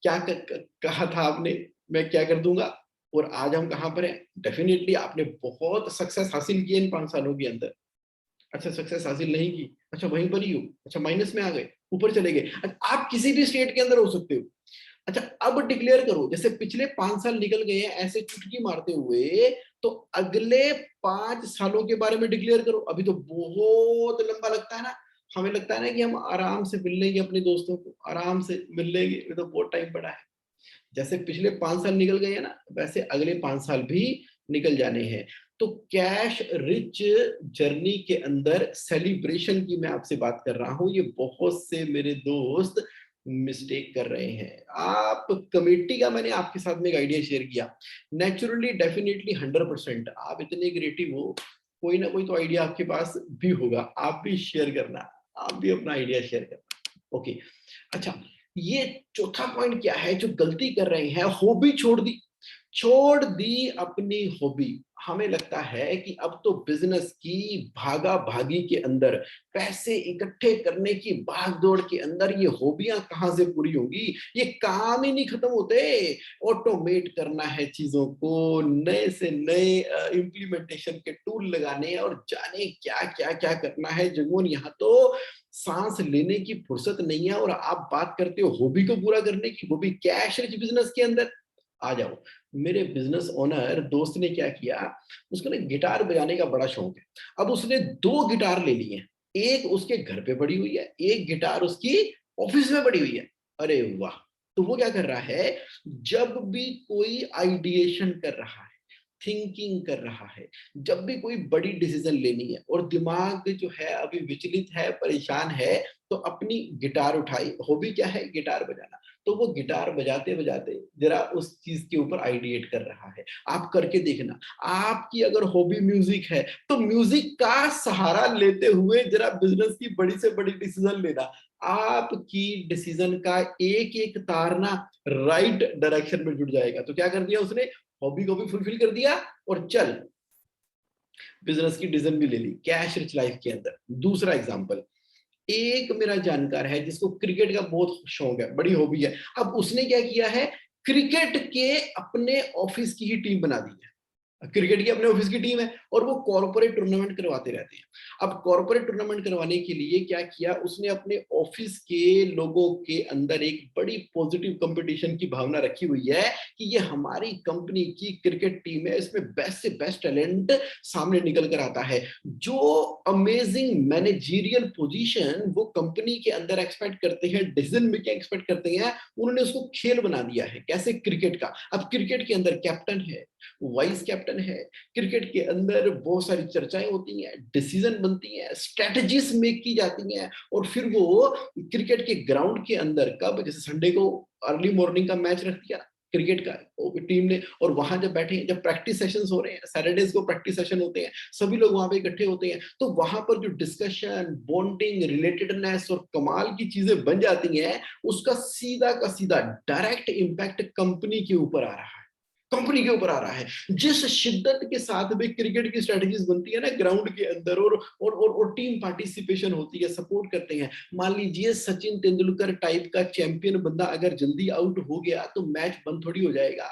क्या कहा था आपने, मैं क्या कर दूंगा, और आज हम कहां पर हैं। डेफिनेटली आपने बहुत सक्सेस हासिल की इन 5 सालों के अंदर। अच्छा, सक्सेस हासिल नहीं की, अच्छा वहीं पर ही हो, अच्छा माइनस में आ गए, ऊपर चले गए। अच्छा, आप किसी भी स्टेट के अंदर हो सकते हो। अच्छा, अब डिक्लेयर करो, जैसे पिछले 5 साल निकल गए हैं ऐसे चुटकी मारते हुए, तो अगले 5 सालों के बारे में डिक्लेयर करो। अभी तो बहुत लंबा लगता है ना, हमें लगता है ना कि हम आराम से मिल लेंगे अपने दोस्तों को, आराम से मिल लेंगे, ये तो बहुत टाइम पड़ा है। जैसे पिछले 5 साल निकल गए हैं ना, वैसे अगले 5 साल भी निकल जाने हैं। तो कैश रिच जर्नी के अंदर सेलिब्रेशन की मैं आपसे बात कर रहा हूं, ये बहुत से मेरे दोस्त मिस्टेक कर रहे हैं। आप कमेटी का मैंने आपके साथ में एक आइडिया शेयर किया, नेचुरली डेफिनेटली 100% आप इतने क्रिएटिव हो, कोई ना कोई तो आइडिया आपके पास भी होगा, आप भी शेयर करना, आप भी अपना आइडिया शेयर करना। ओके, अच्छा, ये चौथा पॉइंट क्या है जो गलती कर रहे हैं, हॉबी छोड़ दी, छोड़ दी अपनी हॉबी। हमें लगता है कि अब तो बिजनेस की भागा भागी के अंदर, पैसे इकट्ठे करने की भाग दौड़ के अंदर ये हॉबियां कहां से पूरी होंगी, ये काम ही नहीं खत्म होते। ऑटोमेट करना है चीजों को, नए से नए इंप्लीमेंटेशन के टूल लगाने, और जाने क्या क्या क्या करना है जगमोहन, यहाँ तो सांस लेने की फुर्सत नहीं है। और आप बात करते हो हॉबी को पूरा करने की, वो भी कैश रिच बिजनेस के अंदर। आ जाओ। मेरे बिजनेस ओनर दोस्त ने क्या किया, उसको ना गिटार बजाने का बड़ा शौक है। अब उसने 2 गिटार ले लिए, एक उसके घर पे पड़ी हुई है, एक गिटार उसकी ऑफिस में पड़ी हुई है। अरे वाह! तो वो क्या कर रहा है, जब भी कोई आइडिएशन कर रहा है, थिंकिंग कर रहा है, जब भी कोई बड़ी डिसीजन लेनी है और दिमाग जो है अभी विचलित है, परेशान है, तो अपनी गिटार उठाई, हॉबी क्या है, गिटार बजाना। तो वो गिटार बजाते बजाते जरा उस चीज के ऊपर आइडिएट कर रहा है। आप करके देखना, आपकी अगर हॉबी म्यूजिक है तो म्यूजिक का सहारा लेते हुए जरा बिजनेस की बड़ी से बड़ी डिसीजन लेना। आपकी डिसीजन का एक एक तार ना राइट डायरेक्शन में जुड़ जाएगा। तो क्या कर दिया उसने, हॉबी को भी फुलफिल कर दिया और चल बिजनेस की डिसीजन भी ले ली कैश रिच लाइफ के अंदर। दूसरा एग्जांपल, एक मेरा जानकार है जिसको क्रिकेट का बहुत शौक है, बड़ी हॉबी है। अब उसने क्या किया है, क्रिकेट के अपने ऑफिस की ही टीम बना दी है। क्रिकेट की अपने ऑफिस की टीम है और वो कॉर्पोरेट टूर्नामेंट करवाते रहते हैं। अब कॉर्पोरेट टूर्नामेंट करवाने के लिए क्या किया उसने, अपने ऑफिस के लोगों के अंदर एक बड़ी पॉजिटिव कंपटीशन की भावना रखी हुई है कि ये हमारी कंपनी की क्रिकेट टीम है, इसमें बेस्ट से बेस्ट टैलेंट सामने निकल कर आता है। जो अमेजिंग मैनेजरियल पोजीशन वो कंपनी के अंदर एक्सपेक्ट करते हैं, डिसीजन मेकिंग एक्सपेक्ट करते हैं, उन्होंने उसको खेल बना दिया है। कैसे, क्रिकेट का। अब क्रिकेट के अंदर कैप्टन है, वाइस कैप्टन है, क्रिकेट के अंदर बहुत सारी चर्चाएं होती हैं, डिसीजन बनती हैं, स्ट्रेटजीज मेक की जाती हैं, और फिर वो क्रिकेट के ग्राउंड के अंदर कब, जैसे संडे को अर्ली मॉर्निंग का मैच रख दिया क्रिकेट का टीम ने, और वहां जब बैठे हैं, जब प्रैक्टिस सेशंस हो रहे हैं, सैटरडेज को प्रैक्टिस सेशन होते हैं, सभी लोग वहां पे इकट्ठे होते हैं, तो वहां पर जो डिस्कशन, बॉन्डिंग, रिलेटेडनेस और कमाल की चीजें बन जाती हैं, उसका सीधा का सीधा डायरेक्ट इंपैक्ट कंपनी के ऊपर आ रहा है। कंपनी के ऊपर आ रहा है। जिस शिद्दत के साथ भी क्रिकेट की स्ट्रेटजीज बनती है ना ग्राउंड के अंदर, और टीम पार्टिसिपेशन होती है, सपोर्ट करते हैं। मान लीजिए सचिन तेंदुलकर टाइप का चैंपियन बंदा अगर जल्दी आउट हो गया तो मैच बंद थोड़ी हो जाएगा।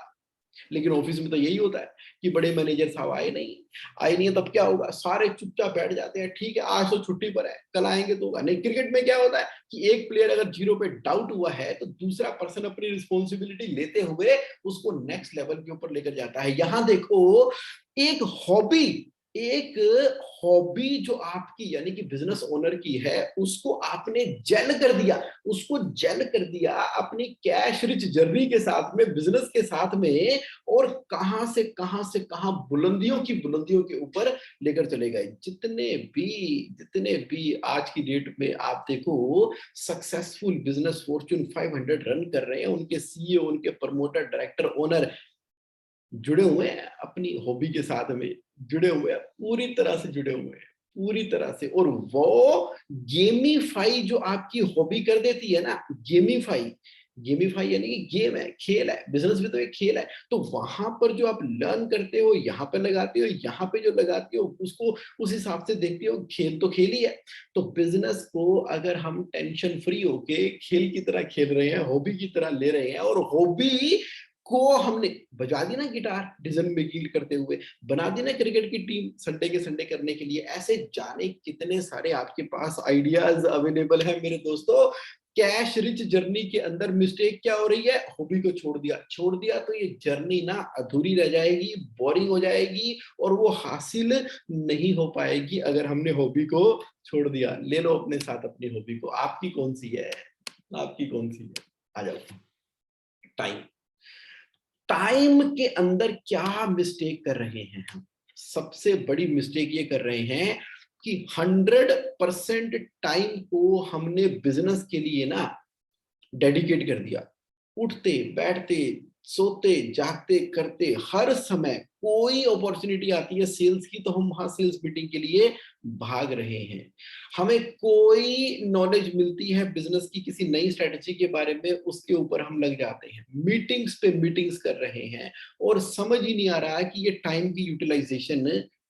लेकिन ऑफिस में तो यही होता है कि बड़े मैनेजर साहब आए नहीं है, तब क्या होगा, सारे चुपचाप बैठ जाते हैं, ठीक है आज तो छुट्टी पर है, कल आएंगे तो होगा नहीं। क्रिकेट में क्या होता है कि एक प्लेयर अगर जीरो पे डाउट हुआ है तो दूसरा पर्सन अपनी रिस्पॉन्सिबिलिटी लेते हुए उसको नेक्स्ट लेवल के ऊपर लेकर जाता है। यहां देखो, एक हॉबी एक हॉबी जो आपकी यानी कि बिजनेस ओनर की है, उसको आपने जेल कर दिया, उसको जेल कर दिया अपनी कैश रिच जर्नी के साथ में, बिजनेस के साथ में, और कहां से कहां बुलंदियों की बुलंदियों के ऊपर लेकर चले गए। जितने भी आज की डेट में आप देखो सक्सेसफुल बिजनेस फॉर्च्यून 500 रन कर रहे हैं, उनके सीईओ, उनके प्रमोटर, डायरेक्टर, ओनर जुड़े हुए हैं अपनी हॉबी के साथ में, जुड़े हुए हैं, पूरी तरह से जुड़े हुए हैं, पूरी तरह से। और वो गेमीफाई जो आपकी हॉबी कर देती है ना, गेमीफाई, गेमीफाई यानी कि गेम है, खेल है, बिजनेस भी तो एक खेल है। तो वहां पर जो आप लर्न करते हो, यहाँ पे लगाते हो, यहाँ पे जो लगाते हो उसको उस हिसाब से देखते हो, खेल तो खेल ही है। तो बिजनेस को अगर हम टेंशन फ्री होके खेल की तरह खेल रहे हैं, हॉबी की तरह ले रहे हैं, और हॉबी को हमने बजा दी ना गिटार डिसीजन मेकिंग करते हुए, बना दी ना क्रिकेट की टीम संडे के संडे करने के लिए, ऐसे जाने कितने सारे आपके पास आइडियाज अवेलेबल है मेरे दोस्तों। कैश रिच जर्नी के अंदर मिस्टेक क्या हो रही है, हॉबी को छोड़ दिया तो ये जर्नी ना अधूरी रह जाएगी, बोरिंग हो जाएगी, और वो हासिल नहीं हो पाएगी अगर हमने हॉबी को छोड़ दिया। ले लो अपने साथ अपनी हॉबी को, आपकी कौन सी है, आपकी कौन सी है, आ जाओ। टाइम, टाइम के अंदर क्या मिस्टेक कर रहे हैं हम, सबसे बड़ी मिस्टेक ये कर रहे हैं कि 100% टाइम को हमने बिजनेस के लिए ना डेडिकेट कर दिया। उठते बैठते सोते जागते करते हर समय कोई अपॉर्चुनिटी आती है सेल्स की तो हम वहां सेल्स मीटिंग के लिए भाग रहे हैं। हमें कोई नॉलेज मिलती है बिजनेस की किसी नई स्ट्रेटेजी के बारे में, उसके ऊपर हम लग जाते हैं, मीटिंग्स पे मीटिंग्स कर रहे हैं, और समझ ही नहीं आ रहा कि ये टाइम की यूटिलाइजेशन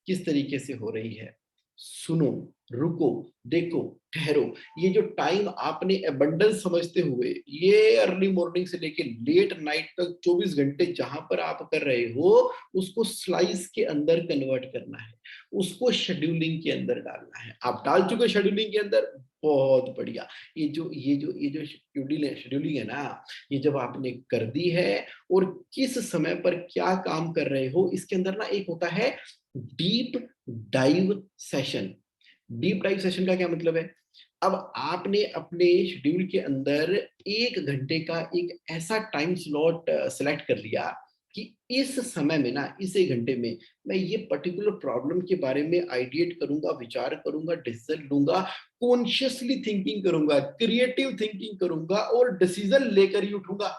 किस तरीके से हो रही है। सुनो, रुको, देखो, ठहरो। ये जो टाइम आपने एबंडेंस समझते हुए ये अर्ली मॉर्निंग से लेके लेट नाइट तक 24 घंटे जहां पर आप कर रहे हो, उसको स्लाइस के अंदर कन्वर्ट करना है, उसको शेड्यूलिंग के अंदर डालना है। आप डाल चुके शेड्यूलिंग के अंदर, बहुत बढ़िया। ये जो शेड्यूलिंग है ना, ये जब आपने कर दी है और किस समय पर क्या काम कर रहे हो, इसके अंदर ना एक होता है deep dive session. Deep dive session का क्या मतलब है? अब आपने अपने शेड्यूल के अंदर 1 घंटे का एक ऐसा टाइम स्लॉट सेलेक्ट कर लिया कि इस समय में ना, इस 1 घंटे में मैं ये पर्टिकुलर प्रॉब्लम के बारे में आइडिएट करूंगा, विचार करूंगा, डिसीजन लूंगा, कॉन्शियसली थिंकिंग करूंगा, क्रिएटिव थिंकिंग करूंगा और डिसीजन लेकर ही उठूंगा।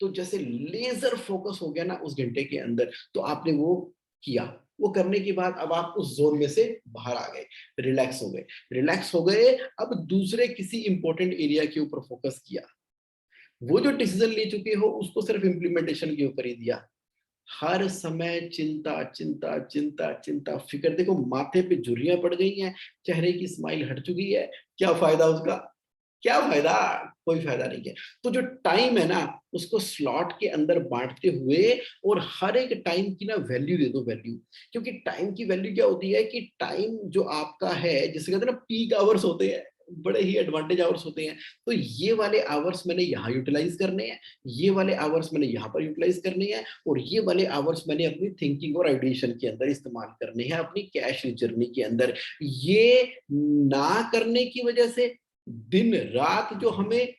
तो जैसे लेजर फोकस हो गया ना उस घंटे के अंदर, तो आपने वो किया। वो करने के बाद अब आप उस जोन में से बाहर आ गए, रिलैक्स हो गए। रिलैक्स हो गए, अब दूसरे किसी इंपॉर्टेंट एरिया के ऊपर फोकस किया। वो जो डिसीजन ले चुके हो उसको सिर्फ इम्प्लीमेंटेशन के ऊपर ही दिया। हर समय चिंता चिंता चिंता चिंता फिक्र, देखो माथे पे झुर्रियां पड़ गई हैं, चेहरे की स्माइल हट चुकी है, क्या फायदा उसका? क्या फायदा? कोई फायदा नहीं है। तो जो टाइम है ना, उसको स्लॉट के अंदर बांटते हुए और हर एक टाइम की ना वैल्यू दे दो, वैल्यू। क्योंकि टाइम की वैल्यू क्या होती है कि टाइम जो आपका है, जिसे कहते हैं ना पीक आवर्स होते हैं, बड़े ही एडवांटेज आवर्स होते हैं। तो ये वाले आवर्स मैंने यहाँ यूटिलाइज करने हैं, ये वाले आवर्स मैंने यहाँ पर यूटिलाइज करने हैं, और ये वाले आवर्स मैंने अपनी थिंकिंग और आइडिएशन के अंदर इस्तेमाल करने हैं, अपनी कैश जर्नी के अंदर। ये ना करने की वजह से दिन रात जो हमें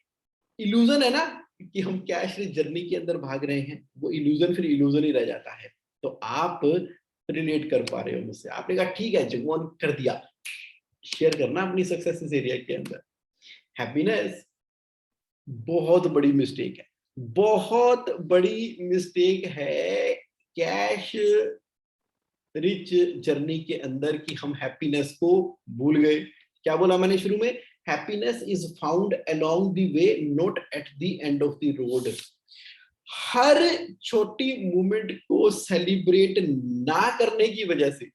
इल्यूजन है ना कि हम कैश रिच जर्नी के अंदर भाग रहे हैं, वो इल्यूजन फिर इल्यूजन ही रह जाता है। तो आप रिलेट कर पा रहे हो मुझसे, आपने कहा ठीक है जगमोहन, कर दिया। शेयर करना अपनी सक्सेस इस एरिया के अंदर। हैप्पीनेस बहुत बड़ी मिस्टेक है, बहुत बड़ी मिस्टेक है कैश रिच जर्नी के अंदर कि हम हैप्पीनेस को भूल गए। क्या बोला मैंने शुरू में? Happiness is found along the way, not at the end of the road. हर छोटी मूवमेंट को सेलिब्रेट ना करने की वजह से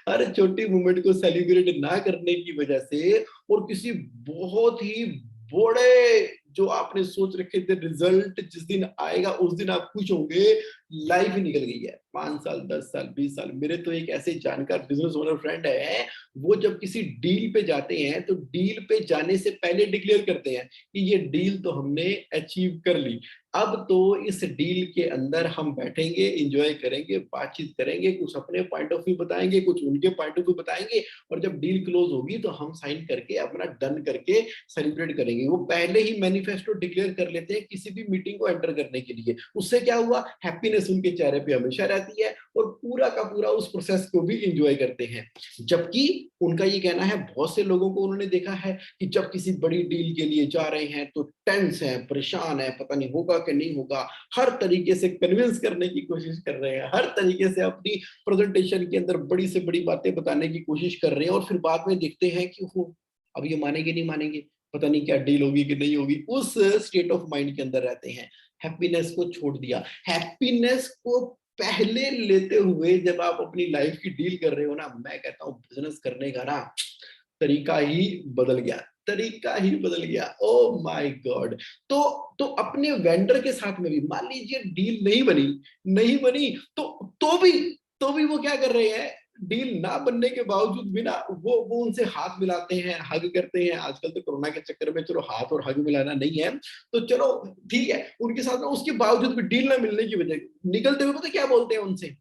हर छोटी मूवमेंट को सेलिब्रेट ना करने की वजह से और किसी बहुत ही बड़े जो आपने सोच रखे थे रिजल्ट जिस दिन आएगा उस दिन आप खुश होंगे, लाइफ ही निकल गई है। 5 साल, 10 साल, 20 साल। मेरे तो एक ऐसे जानकार बिजनेस ओनर फ्रेंड है, वो जब किसी डील पे जाते हैं तो डील पे जाने से पहले डिक्लेयर करते हैं कि ये डील तो हमने अचीव कर ली, अब तो इस डील के अंदर हम बैठेंगे, एंजॉय करेंगे, बातचीत करेंगे, कुछ अपने पॉइंट ऑफ व्यू बताएंगे, कुछ उनके पॉइंट ऑफ व्यू बताएंगे, और जब डील क्लोज होगी तो हम साइन करके अपना डन करके सेलिब्रेट करेंगे। वो पहले ही मैनिफेस्टो डिक्लेयर कर लेते हैं किसी भी मीटिंग को एंटर करने के लिए। उससे क्या हुआ? हैप्पीनेस उनके चेहरे पे हमेशा रहती है और पूरा का पूरा उस प्रोसेस को भी एंजॉय करते हैं। जबकि उनका ये कहना है, बहुत से लोगों को उन्होंने देखा है कि जब किसी बड़ी डील के लिए जा रहे हैं तो टेंस है, परेशान है, पता नहीं होगा कि नहीं होगा, हर तरीके से कन्विंस करने की कोशिश कर रहे हैं, हर तरीके से अपनी प्रेजेंटेशन के अंदर बड़ी से बड़ी बातें बताने की कोशिश कर रहे हैं, और फिर बाद में देखते हैं कि वो अब ये मानेंगे नहीं मानेंगे, पता नहीं क्या डील होगी कि नहीं होगी, उस स्टेट ऑफ माइंड के अंदर रहते हैं। हैप्पीनेस को छोड़ दिया। हैप्पीनेस को पहले लेते हुए जब आप अपनी लाइफ की डील कर रहे हो ना, मैं कहता हूँ बिजनेस करने का ना तरीका ही बदल गया, तरीका ही बदल गया। Oh my God. तो अपने वेंडर के साथ में भी मान लीजिए डील नहीं बनी, नहीं बनी, तो भी वो क्या कर रहे हैं, डील ना बनने के बावजूद भी ना वो उनसे हाथ मिलाते हैं, हग करते हैं। आजकल तो कोरोना के चक्कर में चलो हाथ और हग मिलाना नहीं है, तो चलो ठीक है उनके साथ ना, उसके बावजूद भी डील ना मिलने की वजह निकलते हुए पता क्या बोलते हैं उनसे?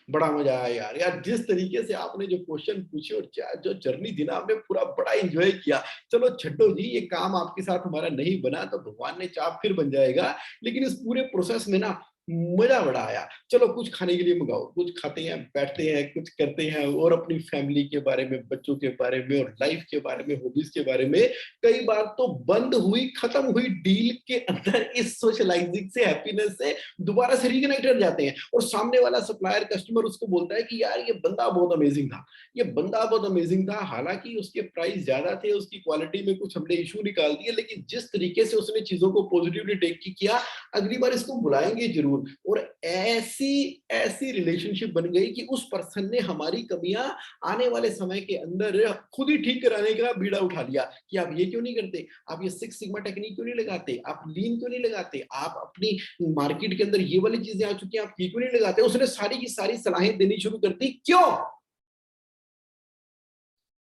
बड़ा मजा आया यार, यार जिस तरीके से आपने जो क्वेश्चन पूछे और जो जर्नी थी ना, हमने पूरा बड़ा एंजॉय किया। चलो छड्डो जी, ये काम आपके साथ हमारा नहीं बना तो भगवान ने चाहा फिर बन जाएगा, लेकिन इस पूरे प्रोसेस में ना मजा बड़ा आया। चलो कुछ खाने के लिए मंगाओ, कुछ खाते हैं, बैठते हैं, कुछ करते हैं, और अपनी फैमिली के बारे में, बच्चों के बारे में, और लाइफ के बारे में, हॉबीज के बारे में। कई बार तो बंद हुई, खत्म हुई डील के अंदर इस सोशलाइजिंग से, हैप्पीनेस से दोबारा से रिकनेक्ट कर जाते हैं, और सामने वाला सप्लायर कस्टमर उसको बोलता है कि यार ये बंदा बहुत अमेजिंग था, ये बंदा बहुत अमेजिंग था, हालांकि उसके प्राइस ज्यादा थे, उसकी क्वालिटी में कुछ हमने इशू निकाल दिए, लेकिन जिस तरीके से उसने चीजों को पॉजिटिवली टेक किया, अगली बार इसको बुलाएंगे जरूर। और ऐसी ऐसी रिलेशनशिप बन गई कि उस पर्सन ने हमारी कमियां आने वाले समय के अंदर खुद ही ठीक कराने का बीड़ा उठा लिया कि आप ये क्यों नहीं करते, आप ये 6 सिग्मा टेक्निक क्यों नहीं लगाते, आप लीन क्यों नहीं लगाते, आप अपनी मार्केट के अंदर ये वाली चीजें आ चुकी हैं, आप ये क्यों नहीं लगाते। उसने सारी की सारी सलाहें देनी शुरू कर दी। क्यों?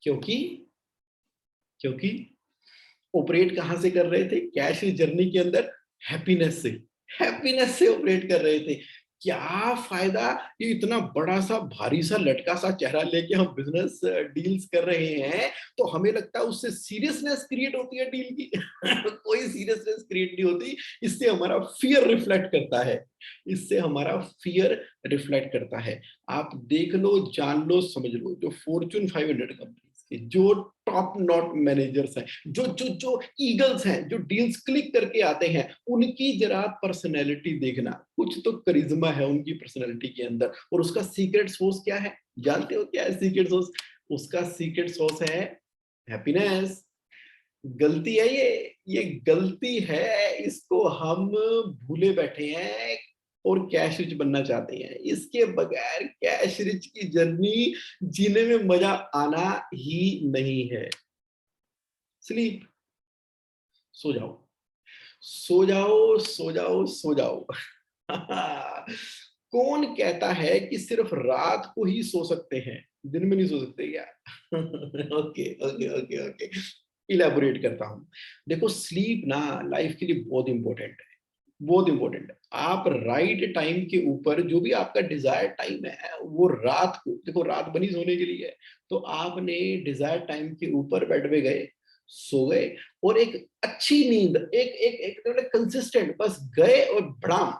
क्योंकि क्योंकि ऑपरेट कहां से कर रहे थे? कैश जर्नी के अंदर हैप्पीनेस से, हैप्पीनेस से ऑपरेट कर रहे थे। क्या फायदा, ये इतना बड़ा सा भारी सा लटका सा चेहरा लेके हम बिजनेस डील्स कर रहे हैं, तो हमें लगता है उससे सीरियसनेस क्रिएट होती है डील की। कोई सीरियसनेस क्रिएट नहीं होती। इससे हमारा फियर रिफ्लेक्ट करता है, इससे हमारा फियर रिफ्लेक्ट करता है। आप देख लो, जान लो, समझ लो, जो फॉर्च्यून 500 कंपनीज के जो टॉप नॉट मैनेजर्स हैं, जो जो जो ईगल्स हैं, जो डील्स क्लिक करके आते हैं, उनकी जरा पर्सनैलिटी देखना, कुछ तो करिश्मा है उनकी पर्सनैलिटी के अंदर। और उसका सीक्रेट सोर्स क्या है? जानते हो क्या है सीक्रेट सोर्स? उसका सीक्रेट सोर्स है हैप्पीनेस। गलती है ये गलती है, इसको हम भूले बैठे हैं और कैश रिच बनना चाहते हैं। इसके बगैर कैश रिच की जर्नी जीने में मजा आना ही नहीं है। स्लीप, सो जाओ, सो जाओ, सो जाओ, सो जाओ। कौन कहता है कि सिर्फ रात को ही सो सकते हैं, दिन में नहीं सो सकते क्या? Okay okay okay okay, elaborate करता हूं। देखो, स्लीप ना लाइफ के लिए बहुत इंपॉर्टेंट है, बहुत इंपॉर्टेंट है। आप राइट टाइम के ऊपर, जो भी आपका डिजायर टाइम है, वो रात को देखो, रात बनी सोने के लिए है, तो आपने डिजायर टाइम के ऊपर बेड पे गए, सो गए, और एक अच्छी नींद, एक एक एक कंसिस्टेंट, बस गए और भड़ाम।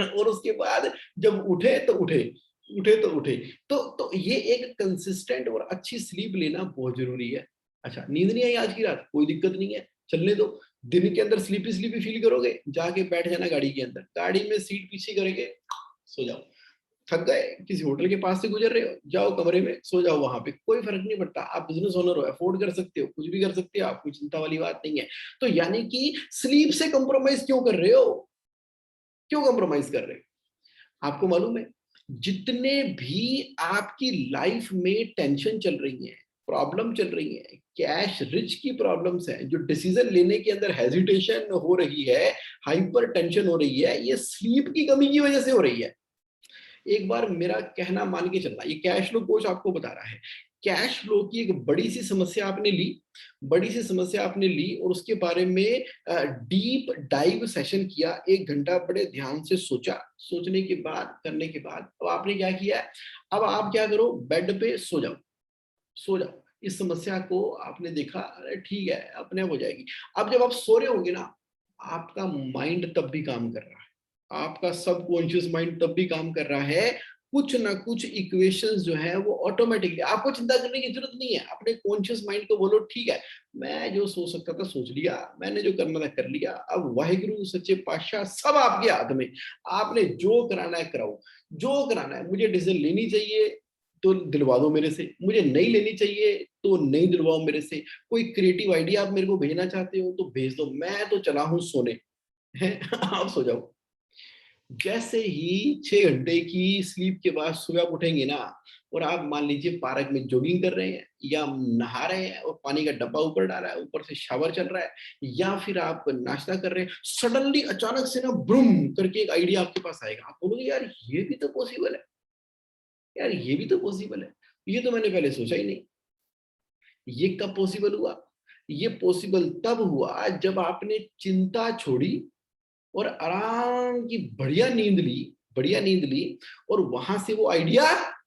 और उसके बाद जब उठे तो उठे, उठे तो उठे। तो ये एक कंसिस्टेंट और अच्छी स्लीप लेना बहुत जरूरी है। अच्छा, नींद नहीं आई आज की रात, कोई दिक्कत नहीं है, चलने दो। दिन के अंदर स्लीपी स्लीपी फील करोगे, जाके बैठ जाना गाड़ी के अंदर, गाड़ी में सीट पीछे करके सो जाओ। थक गए, किसी होटल के पास से गुजर रहे हो, जाओ कमरे में सो जाओ, वहां पे कोई फर्क नहीं पड़ता। आप बिजनेस ओनर हो, अफोर्ड कर सकते हो, कुछ भी कर सकते हो आप, कोई चिंता वाली बात नहीं है। तो यानी कि स्लीप से कंप्रोमाइज क्यों कर रहे हो? क्यों कंप्रोमाइज कर रहे हो? आपको मालूम है, जितने भी आपकी लाइफ में टेंशन चल रही है, प्रॉब्लम चल रही है, कैश रिच की प्रॉब्लम्स है, जो डिसीजन लेने के अंदर हेजिटेशन हो रही है, हाइपर टेंशन हो रही है, ये स्लीप की कमी की वजह से हो रही है। एक बार मेरा कहना मान के चलना, ये कैश फ्लो कोच आपको बता रहा है, कैश फ्लो की एक बड़ी सी समस्या आपने ली, बड़ी सी समस्या आपने ली, और उसके बारे में डीप डाइव सेशन किया, 1 घंटा बड़े ध्यान से सोचा, सोचने के बाद, करने के बाद अब आपने क्या किया? अब आप क्या करो, बेड पे सो जाओ, सो जाओ। इस समस्या को आपने देखा, अरे ठीक है, अपने आप हो जाएगी। अब जब आप सो रहे होंगे ना, आपका माइंड तब भी काम कर रहा है, आपका सबकॉन्शियस माइंड तब भी काम कर रहा है। कुछ ना कुछ इक्वेशंस जो है वो ऑटोमेटिकली, आपको चिंता करने की जरूरत नहीं है। अपने कॉन्शियस माइंड को बोलो, ठीक है, मैं जो सोच सकता था सोच लिया, मैंने जो करना था कर लिया, अब वाहिगुरु सच्चे पातशाह सब आपके हाथ में, आपने जो कराना है कराओ, जो कराना है। मुझे डिसीजन लेनी चाहिए तो दिलवा दो मेरे से, मुझे नहीं लेनी चाहिए तो नहीं दिलवाओ मेरे से। कोई क्रिएटिव आइडिया आप मेरे को भेजना चाहते हो तो भेज दो, मैं तो चला हूं सोने। हैं? आप सो जाओ। जैसे ही 6 घंटे की स्लीप के बाद सुबह आप उठेंगे ना, और आप मान लीजिए पार्क में जॉगिंग कर रहे हैं, या नहा रहे हैं और पानी का डब्बा ऊपर डाला है, ऊपर से शावर चल रहा है, या फिर आप नाश्ता कर रहे हैं, सडनली अचानक से ना ब्रूम करके एक आइडिया आपके पास आएगा, आप बोलोगे यार ये भी तो पॉसिबल है, यार ये भी तो पॉसिबल है, ये तो मैंने पहले सोचा ही नहीं। ये कब पॉसिबल हुआ? ये पॉसिबल तब हुआ जब आपने चिंता छोड़ी और आराम की बढ़िया नींद ली, बढ़िया नींद ली, और वहां से वो आइडिया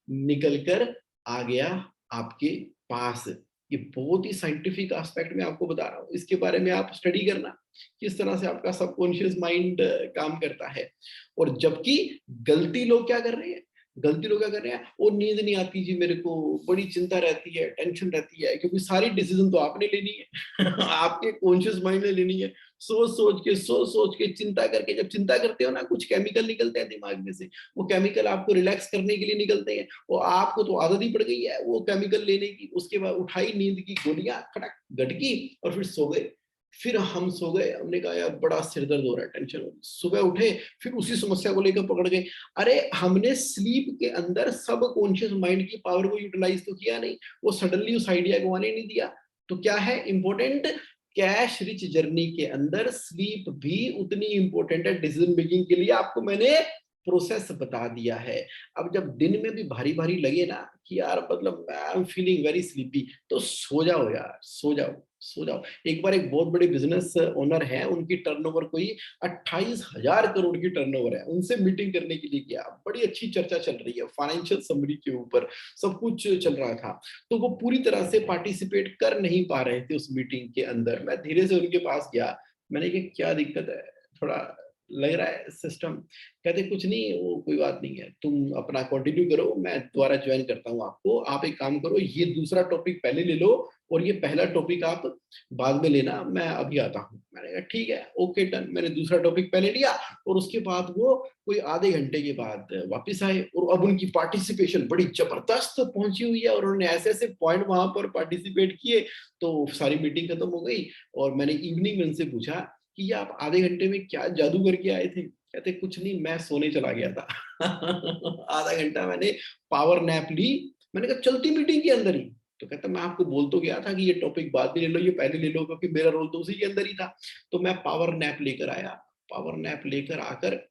निकल कर आ गया आपके पास। ये बहुत ही साइंटिफिक एस्पेक्ट में आपको बता रहा हूं, इसके बारे में आप स्टडी करना, किस तरह से आपका सबकॉन्शियस माइंड काम करता है। और जबकि गलती लोग क्या कर रहे हैं, गलती लोग क्या कर रहे हैं, वो नींद नहीं आती जी मेरे को, बड़ी चिंता रहती है, टेंशन रहती है, क्योंकि सारी डिसीजन तो आपने लेनी है। आपके कॉन्शियस माइंड ने लेनी है। सोच सोच के चिंता करके, जब चिंता करते हो ना, कुछ केमिकल निकलते हैं दिमाग में से, वो केमिकल आपको रिलैक्स करने के लिए निकलते हैं, वो आपको तो आदत ही पड़ गई है वो केमिकल लेने की। उसके बाद उठाई नींद की गोलियां, खटक गटकी, और फिर सो गए। फिर हम सो गए, हमने कहा यार बड़ा सिर दर्द हो रहा है, टेंशन हो रही। सुबह उठे, फिर उसी समस्या को लेकर पकड़ गए। अरे हमने स्लीप के अंदर सब कॉन्शियस माइंड की पावर को यूटिलाइज तो किया नहीं, वो सडनली उस आइडिया को आने नहीं दिया। तो क्या है इंपॉर्टेंट? कैश रिच जर्नी के अंदर स्लीप भी उतनी इंपॉर्टेंट है डिसीजन मेकिंग के लिए। आपको मैंने प्रोसेस बता दिया है। अब जब दिन में भी भारी भारी लगे ना कि यार मतलब I am feeling very sleepy, तो सो जाओ यार, सो जाओ। सो जाओ। एक बार एक बहुत बड़े बिजनेस ओनर है, उनकी टर्नओवर कोई 28,000 करोड़ की टर्नओवर है, उनसे मीटिंग करने के लिए गया। बड़ी अच्छी चर्चा चल रही है फाइनेंशियल समरी के ऊपर, सब कुछ चल रहा था। तो वो पूरी तरह से पार्टिसिपेट कर नहीं पा रहे थे उस मीटिंग के अंदर। मैं धीरे से उनके पास गया, मैंने कहा क्या दिक्कत है, थोड़ा लग रहा है सिस्टम। कहते कुछ नहीं, वो कोई बात नहीं है, तुम अपना कंटिन्यू करो, मैं दोबारा ज्वाइन करता हूँ आपको। आप एक काम करो, ये दूसरा टॉपिक पहले ले लो और ये पहला टॉपिक आप बाद में लेना, मैं अभी आता हूँ। मैंने कहा ठीक है, ओके डन। मैंने दूसरा टॉपिक पहले लिया और उसके बाद वो कोई आधे घंटे के बाद वापस आए, और अब उनकी पार्टिसिपेशन बड़ी जबरदस्त पहुंची हुई है और उन्होंने ऐसे ऐसे पॉइंट वहां पर पार्टिसिपेट किए। तो सारी मीटिंग खत्म हो गई और मैंने इवनिंग में उनसे पूछा कि ये आप आधे घंटे में क्या जादू करके आए थे? कहते कुछ नहीं, मैं सोने चला गया था। आधा घंटा मैंने पावर नैप ली। मैंने कहा चलती मीटिंग के अंदर ही? तो कहता मैं आपको बोल तो गया था कि ये टॉपिक बाद में ले लो, ये पहले ले लो, क्योंकि मेरा रोल तो उसी के अंदर ही था। तो मैं पावर नैप लेकर आया, पावर नैप लेकर आकर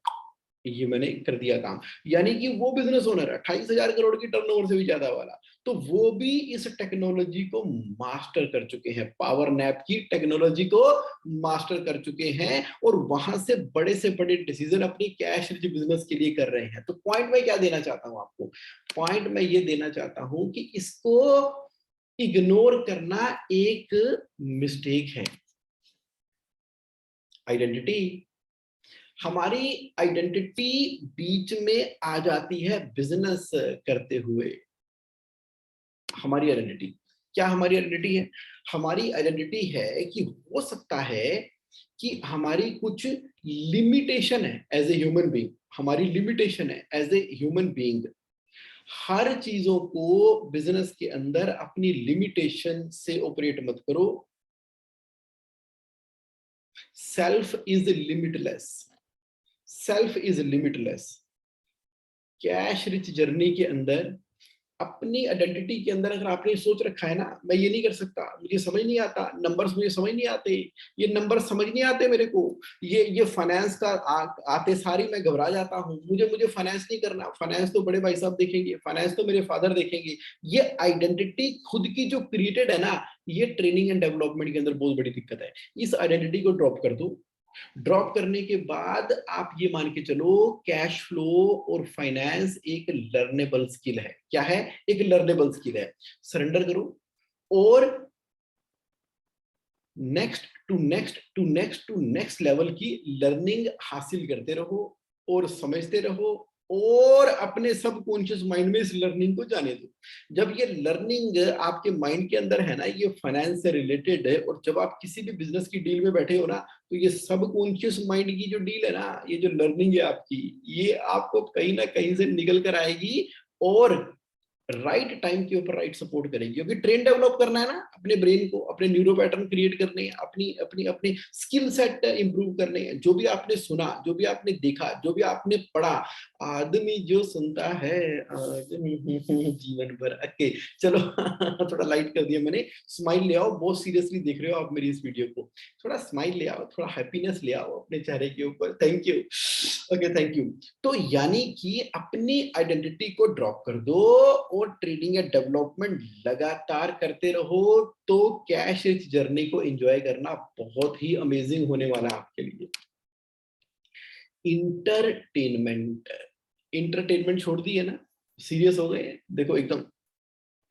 ये मैंने कर दिया काम। यानी कि वो बिजनेस ओनर 28,000 करोड़ की टर्नओवर से भी ज्यादा वाला, तो वो भी इस टेक्नोलॉजी को मास्टर कर चुके हैं, पावर नैप की टेक्नोलॉजी को मास्टर कर चुके हैं, और वहां से बड़े डिसीजन अपनी कैश रिच बिजनेस के लिए कर रहे हैं। तो पॉइंट मैं क्या देना चाहता हूं आपको? पॉइंट मैं ये देना चाहता हूं कि इसको इग्नोर करना एक मिस्टेक है। आइडेंटिटी, हमारी आइडेंटिटी बीच में आ जाती है बिजनेस करते हुए। हमारी आइडेंटिटी क्या, हमारी आइडेंटिटी है, हमारी आइडेंटिटी है कि हो सकता है कि हमारी कुछ लिमिटेशन है एज ए ह्यूमन बीइंग, हमारी लिमिटेशन है एज ए ह्यूमन बीइंग। हर चीजों को बिजनेस के अंदर अपनी लिमिटेशन से ऑपरेट मत करो। Self is limitless, self is limitless. Cash rich journey के अंदर अपनी आइडेंटिटी के अंदर अगर आपने सोच रखा है ना, मैं ये नहीं कर सकता, मुझे समझ नहीं आता, नंबर्स मुझे समझ नहीं आते, ये नंबर समझ नहीं आते मेरे को, ये फाइनेंस का आते सारी मैं घबरा जाता हूँ, मुझे फाइनेंस नहीं करना, फाइनेंस तो बड़े भाई साहब देखेंगे, फाइनेंस तो मेरे फादर देखेंगे। ये आइडेंटिटी खुद की जो क्रिएटेड है ना, ये ट्रेनिंग एंड डेवलपमेंट के अंदर बहुत बड़ी दिक्कत है। इस आइडेंटिटी को ड्रॉप कर दो। ड्रॉप करने के बाद आप ये मान के चलो, कैश फ्लो और फाइनेंस एक लर्नेबल स्किल है। क्या है? एक लर्नेबल स्किल है। सरेंडर करो और next to next to next to next level की लर्निंग हासिल करते रहो और समझते रहो, और अपने सब कॉन्शियस माइंड में इस लर्निंग को जाने दो। जब ये लर्निंग आपके माइंड के अंदर है ना, ये फाइनेंस से रिलेटेड है, और जब आप किसी भी बिजनेस की डील में बैठे हो ना, तो ये सब कॉन्शियस माइंड की जो डील है ना, ये जो लर्निंग है आपकी, ये आपको कहीं ना कहीं से निकल कर आएगी और राइट टाइम के ऊपर राइट सपोर्ट करेगी। क्योंकि ट्रेन डेवलप करना है ना अपने ब्रेन को, अपने न्यूरो पैटर्न क्रिएट करने हैं, अपनी अपनी अपनी स्किल सेट इंप्रूव करने हैं। जो भी आपने सुना, जो भी आपने देखा, जो भी आपने पढ़ा, आदमी जो सुनता है आदमी जीवन भर। ओके चलो, थोड़ा लाइट कर दिया मैंने। स्माइल ले आओ, बहुत सीरियसली देख रहे हो आप मेरी इस वीडियो को, थोड़ा स्माइल ले आओ, थोड़ा हैप्पीनेस ले आओ अपने चेहरे के ऊपर। Thank you, okay thank you. तो यानी कि अपनी आइडेंटिटी को ड्रॉप कर दो और ट्रेडिंग या डेवलपमेंट लगातार करते रहो, तो कैश रिच जर्नी को एंजॉय करना बहुत ही अमेजिंग होने वाला है आपके लिए। इंटरटेनमेंट, इंटरटेनमेंट छोड़ दिए ना, सीरियस हो गए? देखो एकदम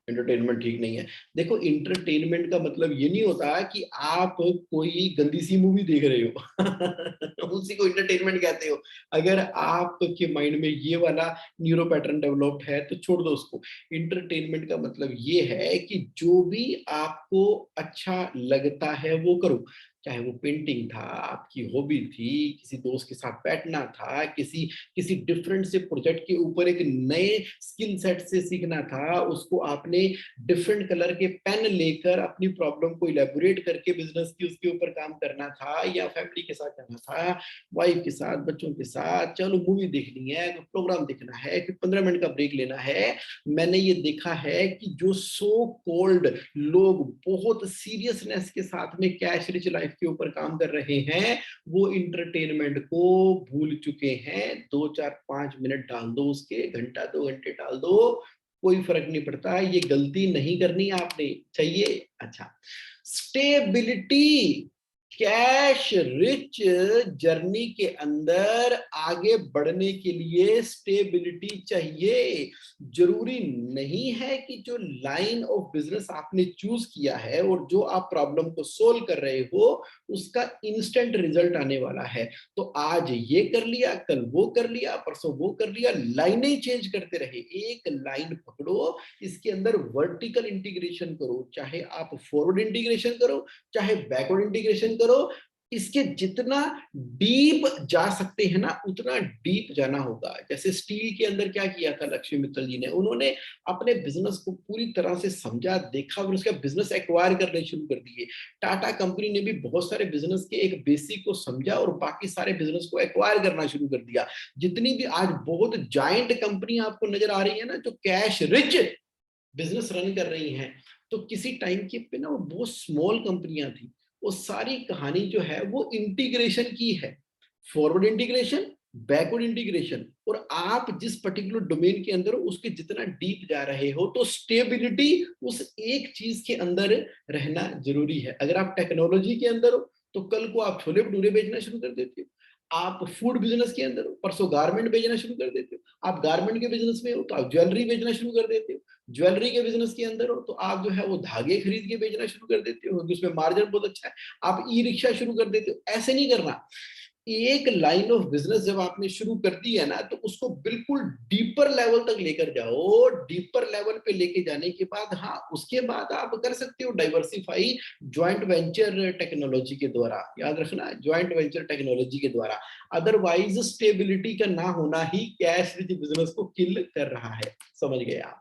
एंटरटेनमेंट ठीक नहीं है। देखो इंटरटेनमेंट का मतलब ये नहीं होता कि आप कोई गंदी सी मूवी देख रहे हो उसी को इंटरटेनमेंट कहते हो। अगर आपके माइंड में ये वाला न्यूरो पैटर्न डेवलप्ड है तो छोड़ दो उसको। इंटरटेनमेंट का मतलब ये है कि जो भी आपको अच्छा लगता है वो करो। चाहे वो पेंटिंग था, आपकी हॉबी थी, किसी दोस्त के साथ बैठना था, किसी किसी डिफरेंट से प्रोजेक्ट के ऊपर एक नए स्किल सेट से सीखना था, उसको आपने डिफरेंट कलर के पेन लेकर अपनी प्रॉब्लम को इलेबोरेट करके बिजनेस की उसके ऊपर काम करना था, या फैमिली के साथ करना था, वाइफ के साथ, बच्चों के साथ, चलो मूवी देखनी है, प्रोग्राम देखना है, कि 15 मिनट का ब्रेक लेना है। मैंने ये देखा है कि जो सो कॉल्ड लोग बहुत सीरियसनेस के साथ में कैश रिच लाइफ के ऊपर काम कर रहे हैं, वो इंटरटेनमेंट को भूल चुके हैं। 2 4 5 मिनट डाल दो उसके, घंटा 2 घंटे डाल दो, कोई फर्क नहीं पड़ता। ये गलती नहीं करनी आपने चाहिए। अच्छा, स्टेबिलिटी, कैश रिच जर्नी के अंदर आगे बढ़ने के लिए स्टेबिलिटी चाहिए। जरूरी नहीं है कि जो लाइन ऑफ बिजनेस आपने चूज किया है और जो आप प्रॉब्लम को सोल्व कर रहे हो उसका इंस्टेंट रिजल्ट आने वाला है। तो आज ये कर लिया, कल वो कर लिया, परसों वो कर लिया, लाइनें चेंज करते रहे। एक लाइन पकड़ो, इसके अंदर वर्टिकल इंटीग्रेशन करो, चाहे आप फॉरवर्ड इंटीग्रेशन करो, चाहे बैकवर्ड इंटीग्रेशन करो। इसके जितना डीप जा सकते हैं ना उतना डीप जाना होगा। जैसे स्टील के अंदर क्या किया था लक्ष्मी मित्तल जी ने, उन्होंने अपने बिजनेस को पूरी तरह से समझा, देखा और उसका बिजनेस एक्वायर करने शुरू कर दिए। टाटा कंपनी ने भी बहुत सारे बिजनेस के एक बेसिक को समझा और बाकी सारे बिजनेस को एक्वायर करना शुरू कर दिया। जितनी भी आज बहुत जायंट कंपनी आपको नजर आ रही है ना, जो कैश रिच बिजनेस रन कर रही हैं, तो किसी टाइम के पे ना वो बहुत स्मॉल कंपनियां थी। वो सारी कहानी जो है वो इंटीग्रेशन की है, फॉरवर्ड इंटीग्रेशन, बैकवर्ड इंटीग्रेशन। और आप जिस पर्टिकुलर डोमेन के अंदर हो उसके जितना डीप जा रहे हो तो स्टेबिलिटी उस एक चीज के अंदर रहना जरूरी है। अगर आप टेक्नोलॉजी के अंदर हो तो कल को आप छोले भटूरे बेचना शुरू कर देते हो। आप फूड बिजनेस के अंदर हो, परसों गारमेंट बेचना शुरू कर देते हो। आप गारमेंट के बिजनेस में हो तो आप ज्वेलरी बेचना शुरू कर देते हो। ज्वेलरी के बिजनेस के अंदर हो तो आप जो है वो धागे खरीद के बेचना शुरू कर देते हो, क्योंकि उसमें मार्जिन बहुत अच्छा है। आप ई रिक्शा शुरू कर देते हो। ऐसे नहीं करना। एक लाइन ऑफ बिजनेस जब आपने शुरू कर दी है ना तो उसको बिल्कुल डीपर लेवल तक लेकर जाओ। डीपर लेवल पे लेके जाने के बाद हाँ उसके बाद आप कर सकते हो डाइवर्सिफाई ज्वाइंट वेंचर टेक्नोलॉजी के द्वारा। याद रखना, ज्वाइंट वेंचर टेक्नोलॉजी के द्वारा। अदरवाइज स्टेबिलिटी का ना होना ही कैश रिच बिजनेस को किल कर रहा है। समझ गए आप?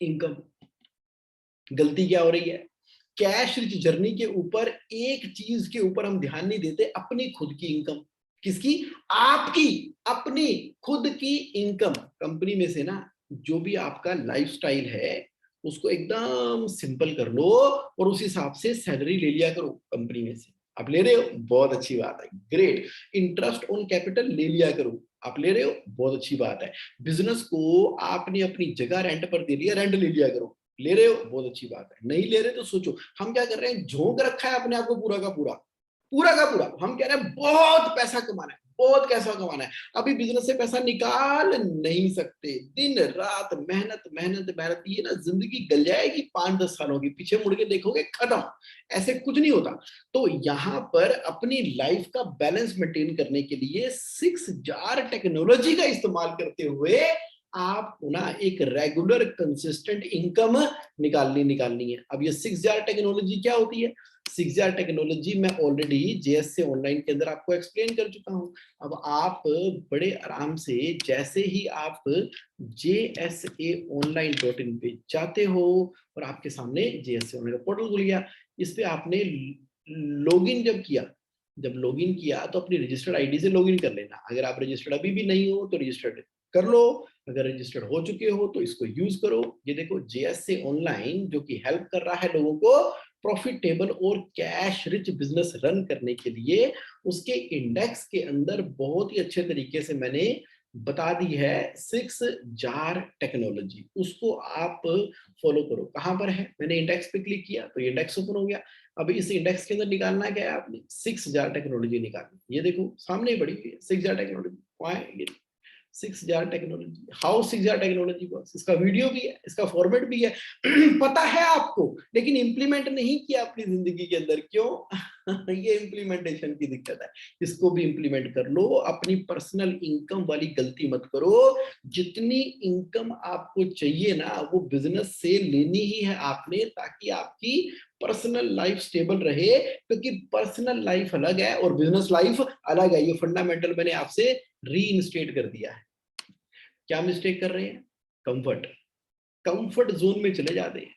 इनकम, गलती क्या हो रही है? कैश रिच जर्नी के ऊपर एक चीज के ऊपर हम ध्यान नहीं देते, अपनी खुद की इनकम। किसकी? आपकी अपनी खुद की इनकम। कंपनी में से ना जो भी आपका लाइफस्टाइल है उसको एकदम सिंपल कर लो और उस हिसाब से सैलरी ले लिया करो। कंपनी में से आप ले रहे हो, बहुत अच्छी बात है, ग्रेट। इंटरेस्ट ऑन कैपिटल ले लिया करो, आप ले रहे हो, बहुत अच्छी बात है। बिजनेस को आपने अपनी जगह रेंट पर दे लिया, रेंट ले लिया करो, ले रहे हो, बहुत अच्छी बात है। नहीं ले रहे तो सोचो। हम क्या कर रहे हैं, झोंक रखा है अपने आप को पूरा का पूरा, पूरा का पूरा। हम कह रहे हैं बहुत पैसा कमाना है, बहुत पैसा कमाना है। अभी बिजनेस से पैसा निकाल नहीं सकते। दिन रात मेहनत मेहनत मेहनत, ये ना जिंदगी गल जाएगी 5-10 सालों की, पीछे मुड़ के देखोगे खत्म। ऐसे कुछ नहीं होता। तो यहाँ पर अपनी लाइफ का बैलेंस मेंटेन करने के लिए 6 जार टेक्नोलॉजी का इस्तेमाल करते हुए आपको ना एक रेगुलर कंसिस्टेंट इनकम निकालनी है। अब ये 6 जार टेक्नोलॉजी क्या होती है? 6 जार टेक्नोलॉजी मैं ऑलरेडी जेएसए ऑनलाइन के अंदर आपको एक्सप्लेन कर चुका हूं। अब आप बड़े आराम से जैसे ही आप JSAonline.in पे जाते हो और आपके सामने जेएसए ऑनलाइन का पोर्टल खुल गया। इस पे आपने लॉगिन जब किया, जब लॉगिन किया तो अपनी रजिस्टर्ड आईडी से लॉगिन कर लेना। अगर आप रजिस्टर्ड अभी भी नहीं हो तो रजिस्टर्ड कर लो। अगर रजिस्टर्ड हो चुके हो तो इसको यूज करो। ये देखो जेएसए ऑनलाइन जो कि हेल्प कर रहा है लोगों को प्रॉफिटेबल और कैश रिच बिजनेस रन करने के लिए। उसके इंडेक्स के अंदर बहुत ही अच्छे तरीके से मैंने बता दी है 6 जार टेक्नोलॉजी, उसको आप फॉलो करो। कहां पर है? मैंने इंडेक्स पे क्लिक किया तो इंडेक्स ओपन हो गया। अब इस इंडेक्स के अंदर निकालना क्या है आपने? 6 जार टेक्नोलॉजी निकालनी। ये देखो सामने ही पड़ी हुई है 6 jar technology. 6 jar technology, how 6 jar technology works, इसका वीडियो भी है, इसका फॉर्मेट भी है। पता है आपको, लेकिन इंप्लीमेंट नहीं किया अपनी जिंदगी के अंदर। क्यों? ये इंप्लीमेंटेशन की दिक्कत है। इसको भी इंप्लीमेंट कर लो। अपनी पर्सनल इनकम वाली गलती मत करो। जितनी इनकम आपको चाहिए ना वो बिजनेस से लेनी ही है आपने, ताकि आपकी पर्सनल लाइफ स्टेबल रहे। क्योंकि पर्सनल लाइफ अलग है और बिजनेस लाइफ अलग है। ये फंडामेंटल मैंने आपसे रीइंस्टेट कर दिया है। क्या मिस्टेक कर रहे हैं? कंफर्ट, कंफर्ट जोन में चले जाते हैं।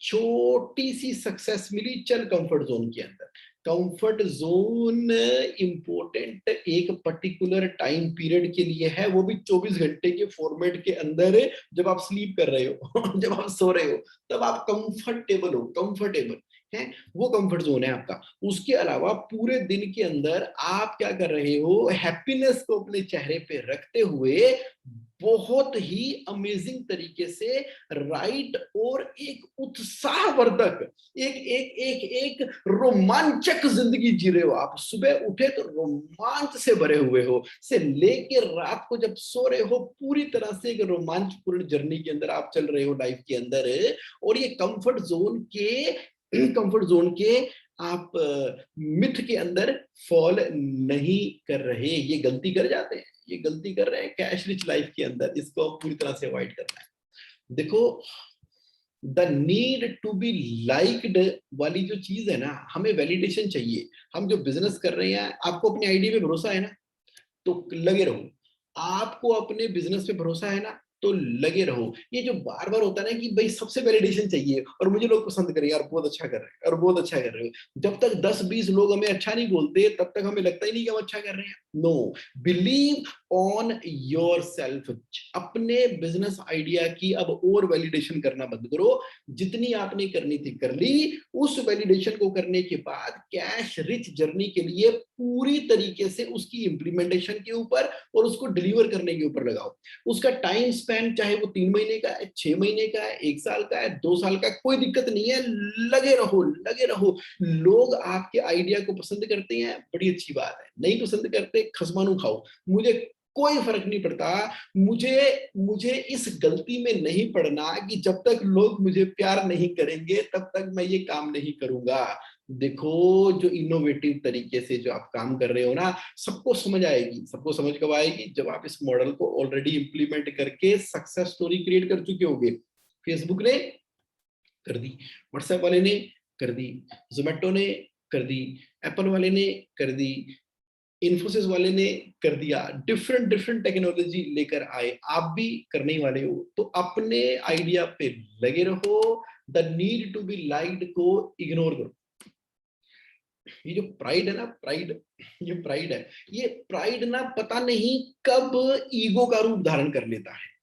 छोटी सी सक्सेस मिली, चल कंफर्ट जोन के अंदर। कंफर्ट जोन इंपॉर्टेंट एक पर्टिकुलर टाइम पीरियड के लिए है, वो भी 24 घंटे के फॉर्मेट के अंदर। जब आप स्लीप कर रहे हो जब आप सो रहे हो तब आप कंफर्टेबल हो, कंफर्टेबल है, वो कंफर्ट जोन है आपका। उसके अलावा पूरे दिन के अंदर आप क्या कर रहे हो? हैप्पीनेस को अपने चेहरे पे रखते हुए बहुत ही अमेजिंग तरीके से राइट और एक उत्साहवर्धक, एक एक एक एक रोमांचक जिंदगी जी रहे हो आप। सुबह उठे तो रोमांच से भरे हुए हो, से लेके रात को जब सो रहे हो, पूरी तरह से एक रोमांचपूर्ण जर्नी के अंदर आप चल रहे हो लाइफ के अंदर। और ये कंफर्ट जोन के आप मिथ के अंदर फॉल नहीं कर रहे। ये गलती कर जाते हैं, ये गलती कर रहे हैं कैश रिच लाइफ के अंदर, इसको पूरी तरह से अवॉइड करना है। देखो, the need to be liked वाली जो चीज है ना, हमें वैलिडेशन चाहिए। हम जो बिजनेस कर रहे हैं, आपको अपनी आइडिया पे भरोसा है ना, तो लगे रहो। आपको अपने बिजनेस पे भरोसा है ना, तो लगे रहो। ये जो बार बार होता है ना कि भाई सबसे वैलिडेशन चाहिए और मुझे लोग पसंद करें, यार बहुत अच्छा कर रहे हैं और बहुत अच्छा कर रहे हो। जब तक 10-20 लोग हमें अच्छा नहीं बोलते, तब तक हमें लगता ही नहीं कि हम अच्छा कर रहे हैं। No, believe on yourself. अपने बिजनेस आइडिया की अब और वैलिडेशन करना बंद करो। जितनी आपने करनी थी कर ली। उस वैलिडेशन को करने के बाद कैश रिच जर्नी के लिए पूरी तरीके से उसकी इंप्लीमेंटेशन के ऊपर और उसको डिलीवर करने के ऊपर लगाओ। उसका टाइम स्पैन चाहे वो 3 महीने का है, 6 महीने का है, 1 साल का है, 2 साल का, कोई दिक्कत नहीं है। लगे रहो, लगे रहो। लोग आपके आइडिया को पसंद करते हैं, बड़ी अच्छी बात है। नहीं पसंद करते, खसमानू खाओ, मुझे कोई फर्क नहीं पड़ता। मुझे मुझे इस गलती में नहीं पड़ना कि जब तक लोग मुझे प्यार नहीं करेंगे तब तक मैं ये काम नहीं करूंगा। देखो, जो इनोवेटिव तरीके से जो आप काम कर रहे हो ना, सबको समझ आएगी। सबको समझ कब आएगी? जब आप इस मॉडल को ऑलरेडी इंप्लीमेंट करके सक्सेस स्टोरी क्रिएट कर चुके होगे। फेसबुक ने कर दी, व्हाट्सएप वाले ने कर दी, जोमेटो ने कर दी, एप्पल वाले ने कर दी, इन्फोसिस वाले ने कर दिया। डिफरेंट डिफरेंट टेक्नोलॉजी लेकर आए, आप भी करने ही वाले हो। तो अपने आइडिया पे लगे रहो। The need to be liked को इग्नोर करो। ये जो प्राइड है ना, प्राइड, ये प्राइड है, ये प्राइड ना पता नहीं कब ईगो का रूप धारण कर लेता है।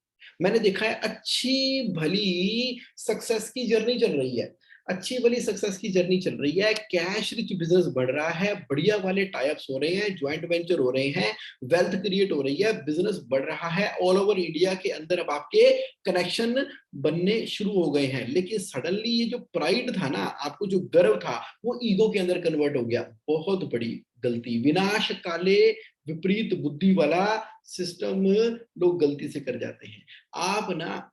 मैंने देखा है, अच्छी भली सक्सेस की जर्नी चल रही है, अच्छी भली सक्सेस की जर्नी चल रही है, कैश रिच बिजनेस बढ़ रहा है, बढ़िया वाले टाइप्स हो रहे हैं, ज्वाइंट वेंचर हो रहे हैं, वेल्थ क्रिएट हो रही है, बिजनेस बढ़ रहा है, ऑल ओवर इंडिया के अंदर अब आपके कनेक्शन बनने शुरू हो गए हैं। लेकिन सडनली ये जो प्राइड था ना, आपको जो गर्व था, वो ईगो के अंदर कन्वर्ट हो गया। बहुत बड़ी गलती, विनाश काले विपरीत बुद्धि वाला सिस्टम लोग गलती से कर जाते हैं। आप ना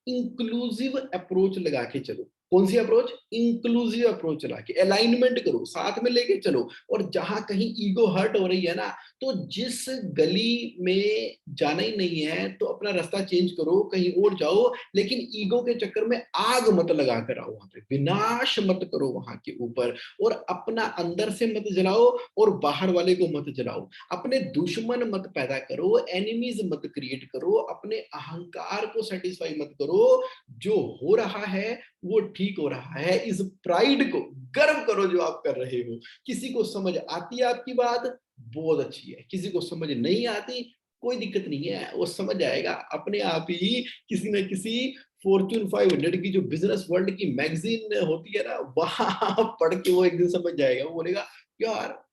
इंक्लूसिव अप्रोच लगा के चलो। कौन सी अप्रोच? इंक्लूसिव अप्रोच चला के अलाइनमेंट करो, साथ में लेके चलो। और जहां कहीं ईगो हर्ट हो रही है ना, तो जिस गली में जाना ही नहीं है तो अपना रास्ता चेंज करो, कहीं और जाओ। लेकिन ईगो के चक्कर में आग मत लगा कर आओ, वहां पे विनाश मत करो वहां के ऊपर। और अपना अंदर से मत जलाओ और बाहर वाले को मत जलाओ। अपने दुश्मन मत पैदा करो, एनिमीज मत क्रिएट करो, अपने अहंकार को सेटिस्फाई मत करो। जो हो रहा है वो ठीक हो रहा है, इस प्राइड को गर्व करो जो आप कर रहे हो। किसी को समझ आती है आपकी बात, बहुत अच्छी है। किसी को समझ नहीं आती, कोई दिक्कत नहीं है, वो समझ जाएगा अपने आप ही। किसी न किसी फॉर्च्यून 500 की जो बिजनेस वर्ल्ड की मैगजीन होती है ना, वहां पढ़ के वो एक दिन समझ जाएगा। वो बोलेगा, यार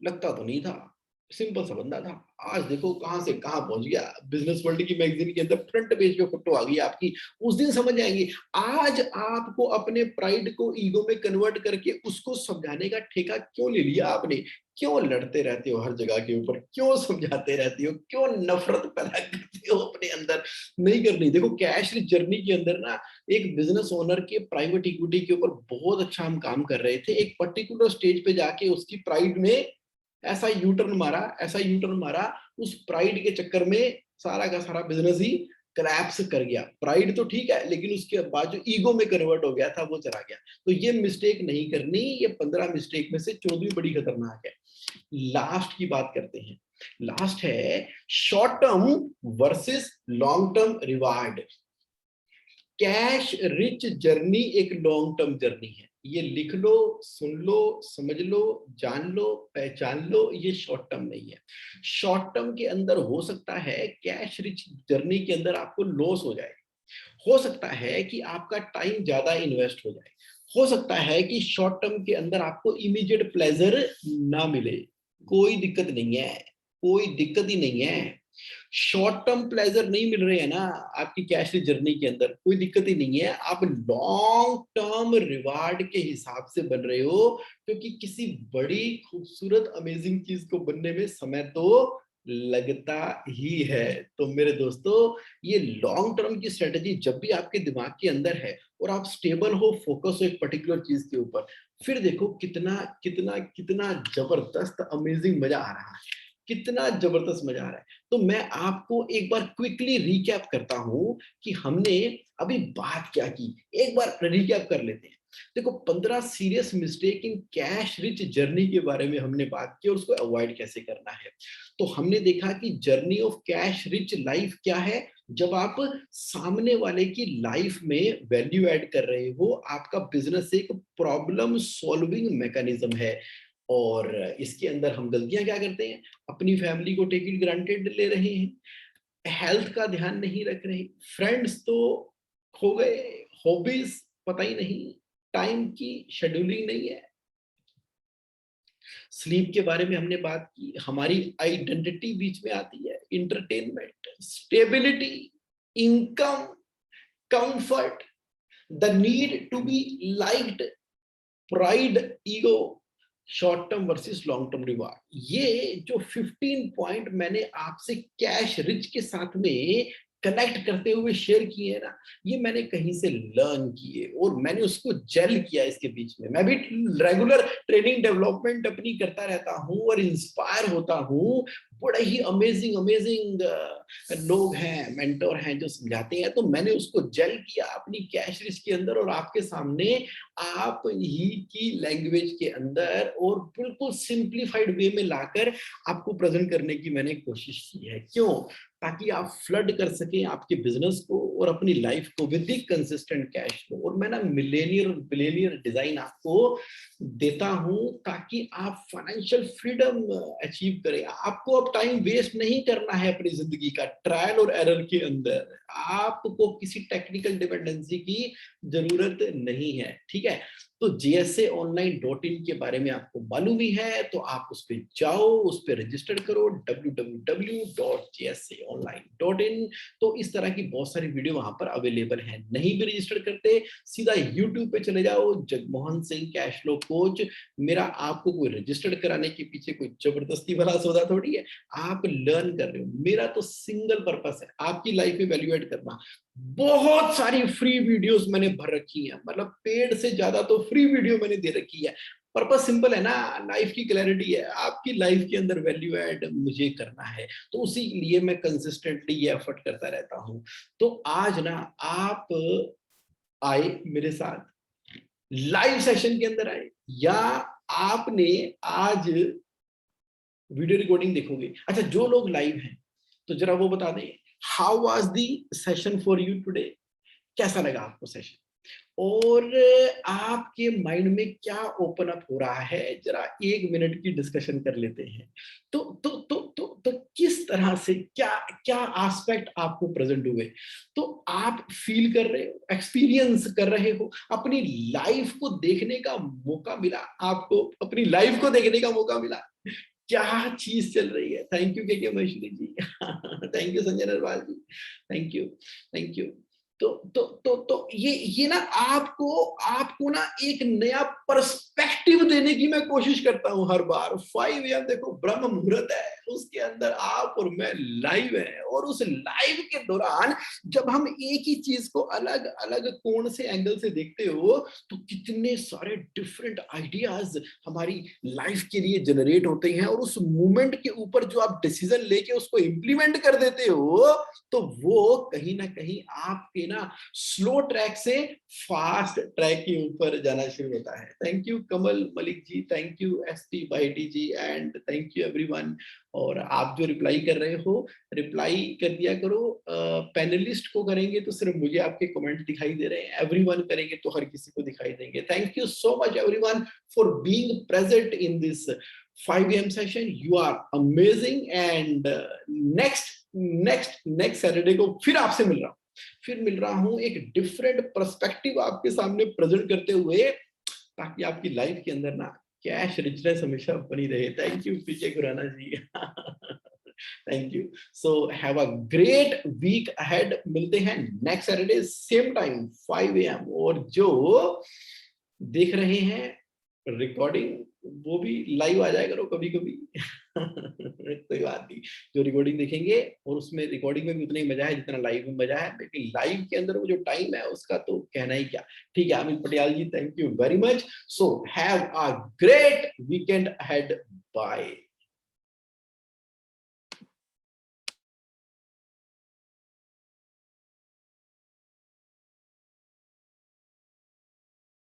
लगता तो नहीं था, सिंपल सा बंदा था, आज देखो कहां से कहां पहुंच गया। बिजनेस वर्ल्ड की मैगजीन के अंदर फ्रंट पेज पे फोटो आ गई आपकी। उस दिन समझ आएंगे। आज आपको अपने प्राइड को ईगो में कन्वर्ट करके उसको समझाने का ठेका क्यों ले लिया आपने? क्यों लड़ते रहते हो हर जगह के ऊपर? क्यों समझाते रहते हो? क्यों नफरत पैदा करते हो अपने अंदर? नहीं करनी। देखो, कैश रिच जर्नी के अंदर ना, एक बिजनेस ओनर के प्राइवेट इक्विटी के ऊपर बहुत अच्छा हम काम कर रहे थे। एक पर्टिकुलर स्टेज पे जाके उसकी प्राइड ने ऐसा यूटर्न मारा, ऐसा यूटर्न मारा, उस प्राइड के चक्कर में सारा का सारा बिजनेस ही क्रैप्स कर गया। प्राइड तो ठीक है, लेकिन उसके बाद जो ईगो में कन्वर्ट हो गया था वो चला गया। तो ये मिस्टेक नहीं करनी। ये 15 मिस्टेक में से 14वीं बड़ी खतरनाक है। लास्ट की बात करते हैं। लास्ट है short term versus long term reward. Cash rich journey एक लॉन्ग टर्म जर्नी है। ये लिख लो, सुन लो, समझ लो, जान लो, पहचान लो। ये शॉर्ट टर्म नहीं है। शॉर्ट टर्म के अंदर हो सकता है कैश रिच जर्नी के अंदर आपको लॉस हो जाए, हो सकता है कि आपका टाइम ज्यादा इन्वेस्ट हो जाए, हो सकता है कि शॉर्ट टर्म के अंदर आपको इमीडिएट प्लेजर ना मिले। कोई दिक्कत नहीं है, कोई दिक्कत ही नहीं है। शॉर्ट टर्म प्लेजर नहीं मिल रहे हैं ना आपकी कैश जर्नी के अंदर, कोई दिक्कत ही नहीं है, आप लॉन्ग टर्म रिवार्ड के हिसाब से बन रहे हो, क्योंकि किसी बड़ी खूबसूरत अमेजिंग चीज को बनने में समय तो लगता ही है। तो मेरे दोस्तों, ये लॉन्ग टर्म की स्ट्रेटेजी जब भी आपके दिमाग के अंदर है और आप स्टेबल हो, फोकस हो एक पर्टिकुलर चीज के ऊपर, फिर देखो कितना कितना कितना जबरदस्त अमेजिंग मजा आ रहा है, कितना जबरदस्त मजा आ रहा है। तो मैं आपको एक बार क्विकली रिकैप करता हूं कि हमने अभी बात क्या की, एक बार रिकैप कर लेते हैं। देखो, 15 serious mistake in cash rich journey के बारे में हमने बात की और उसको अवॉइड कैसे करना है। तो हमने देखा कि journey of cash rich life क्या है, जब आप सामने वाले की लाइफ में वैल्यू ऐड कर रहे हो, आपका बिजनेस एक प्रॉब्लम सॉल्विंग मैकेनिज्म है। और इसके अंदर हम गलतियां क्या करते हैं, अपनी फैमिली को टेक इट ग्रांटेड ले रहे हैं, हेल्थ का ध्यान नहीं रख रहे, फ्रेंड्स तो खो गए, हॉबीज पता ही नहीं, टाइम की शेड्यूलिंग नहीं है, स्लीप के बारे में हमने बात की, हमारी आइडेंटिटी बीच में आती है, entertainment, stability, income, comfort, the need to be liked, pride, ego, short term versus long term reward. ये जो 15 पॉइंट मैंने आपसे कैश रिच के साथ में कनेक्ट करते हुए शेयर किए हैं ना, ये मैंने कहीं से लर्न किए और मैंने उसको जेल किया इसके बीच में। मैं भी रेगुलर ट्रेनिंग डेवलपमेंट अपनी करता रहता हूँ और इंस्पायर होता हूँ, बड़े ही अमेजिंग अमेजिंग लोग हैं, मेंटर हैं जो समझाते हैं, तो मैंने उसको जेल किया अपनी कैश रिच के अंदर और आपके सामने आप ही की लैंग्वेज के अंदर और बिल्कुल सिंप्लीफाइड वे में लाकर आपको प्रेजेंट करने की मैंने कोशिश की है। क्यों? ताकि आप फ्लड कर सकें आपके बिजनेस को और अपनी लाइफ को with the consistent cash flow. और मैं ना मिलेनियर बिलियनियर डिजाइन आपको देता हूं ताकि आप फाइनेंशियल फ्रीडम अचीव करें। आपको अब टाइम वेस्ट नहीं करना है अपनी जिंदगी का ट्रायल और एरर के अंदर, आपको किसी टेक्निकल डिपेंडेंसी की जरूरत नहीं है, ठीक है? तो jsaonline.in के बारे में आपको मालूम ही है, तो आप उस पर जाओ, उस पर रजिस्टर करो www.jsaonline.in। तो इस तरह की बहुत सारी वीडियो वहां पर अवेलेबल है। नहीं भी रजिस्टर करते, सीधा यूट्यूब पे चले जाओ, Jagmohan Singh cash flow coach. मेरा आपको कोई रजिस्टर्ड कराने के पीछे कोई जबरदस्ती वाला सौदा थोड़ी है, आप लर्न कर रहे हो। मेरा तो सिंगल पर्पस है, आपकी लाइफ में वैल्यू ऐड करना। बहुत सारी फ्री वीडियोस मैंने भर रखी हैं, मतलब पेड से ज्यादा तो फ्री वीडियो मैंने दे रखी है। पर्पस सिंपल है ना, लाइफ की क्लैरिटी है, आपकी लाइफ के अंदर वैल्यू ऐड मुझे करना है, तो उसी लिए मैं कंसिस्टेंटली ये एफर्ट करता रहता हूं। तो आज ना आप आए मेरे साथ लाइव सेशन के अंदर आए, या आपने आज वीडियो रिकॉर्डिंग देखोगे। अच्छा, जो लोग लाइव हैं तो जरा वो बता दें, how was the session for you today, कैसा लगा आपको सेशन, और आपके माइंड में क्या ओपन अप हो रहा है, जरा 1 मिनट की डिस्कशन कर लेते हैं। तो किस तरह से क्या क्या एस्पेक्ट आपको प्रेजेंट हुए, तो आप फील कर रहे हो, एक्सपीरियंस कर रहे हो, अपनी लाइफ को देखने का मौका मिला, आपको अपनी लाइफ को देखने का मौका मिला, क्या चीज चल रही है। Thank you K Maheshwari ji thank you Sanjay Narwal ji, thank you, thank you. तो ये ना आपको आपको ना एक नया पर्सपेक्टिव देने की मैं कोशिश करता हूं हर बार। 5 AM देखो ब्रह्म मुहूर्त है, उसके अंदर आप और मैं लाइव है, और उस लाइव के दौरान जब हम एक ही चीज को अलग अलग कोण से, एंगल से देखते हो, तो कितने सारे डिफरेंट आइडियाज हमारी लाइफ के लिए जनरेट होते हैं, और उस मूवमेंट के ऊपर जो आप डिसीजन लेके उसको इंप्लीमेंट कर देते हो, तो वो कहीं ना कहीं आपके ना स्लो ट्रैक से फास्ट ट्रैक के ऊपर जाना शुरू होता है। Thank you Kamal Malik ji, thank you S T ji, and thank you everyone. और आप जो रिप्लाई कर रहे हो, रिप्लाई कर दिया करो। पैनलिस्ट को करेंगे तो सिर्फ मुझे आपके कमेंट दिखाई दे रहे हैं, एवरीवन करेंगे तो हर किसी को दिखाई देंगे। Thank you so much everyone for being present in this 5 AM सेशन। You are amazing, and next Saturday को फिर मिल रहा हूं एक डिफरेंट पर्सपेक्टिव आपके सामने प्रेजेंट करते हुए, ताकि आपकी लाइफ के अंदर ना कैश रिचनेस हमेशा बनी रहे। Thank you PK Khurana ji thank you. So have a great week ahead. मिलते हैं next Saturday same time 5 AM। और जो देख रहे हैं रिकॉर्डिंग वो भी लाइव आ जाया करो कभी कभी। कोई बात नहीं, जो रिकॉर्डिंग देखेंगे और उसमें रिकॉर्डिंग में भी उतना ही मजा है जितना लाइव में मजा है, लेकिन लाइव के अंदर वो जो टाइम है उसका तो कहना ही क्या। ठीक है Amit Patial ji, thank you very much. So have a great weekend ahead. Bye.